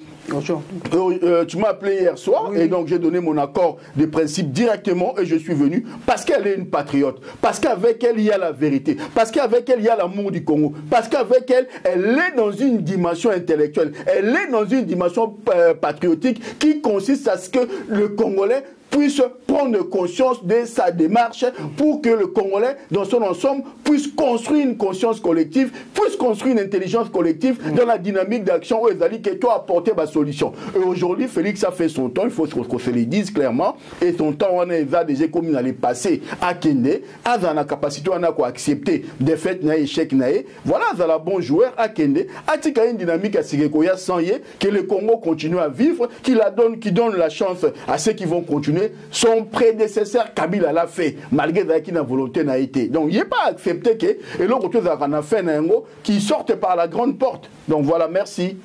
S2: Tu m'as appelé hier soir, et donc j'ai donné mon accord de principe directement, et je suis venu parce qu'elle est une patriote, parce qu'avec elle il y a la vérité, parce qu'avec elle il y a l'amour du Congo, parce qu'avec elle, elle est dans une dimension intellectuelle, elle est dans une dimension patriotique qui consiste à ce que le Congolais puisse prendre conscience de sa démarche pour que le Congolais, dans son ensemble, puisse construire une conscience collective, puisse construire une intelligence collective dans la dynamique d'action où ils allaient que toi apporter ma solution. Et aujourd'hui, Félix a fait son temps, il faut qu'on se le dise clairement, et son temps, on a déjà comme il allait passer à Kende, à la capacité, on a accepté des faits, échec, voilà, à la bon joueur à Kende, à tika une dynamique à Sigekoya sans y que le Congo continue à vivre, qui donne la chance à ceux qui vont continuer. Son prédécesseur Kabila l'a fait, malgré qu'il n'a volonté n'a été. Donc il n'est pas accepté que, et l'autre chose qu'on a fait, qui sortent par la grande porte. Donc voilà, merci.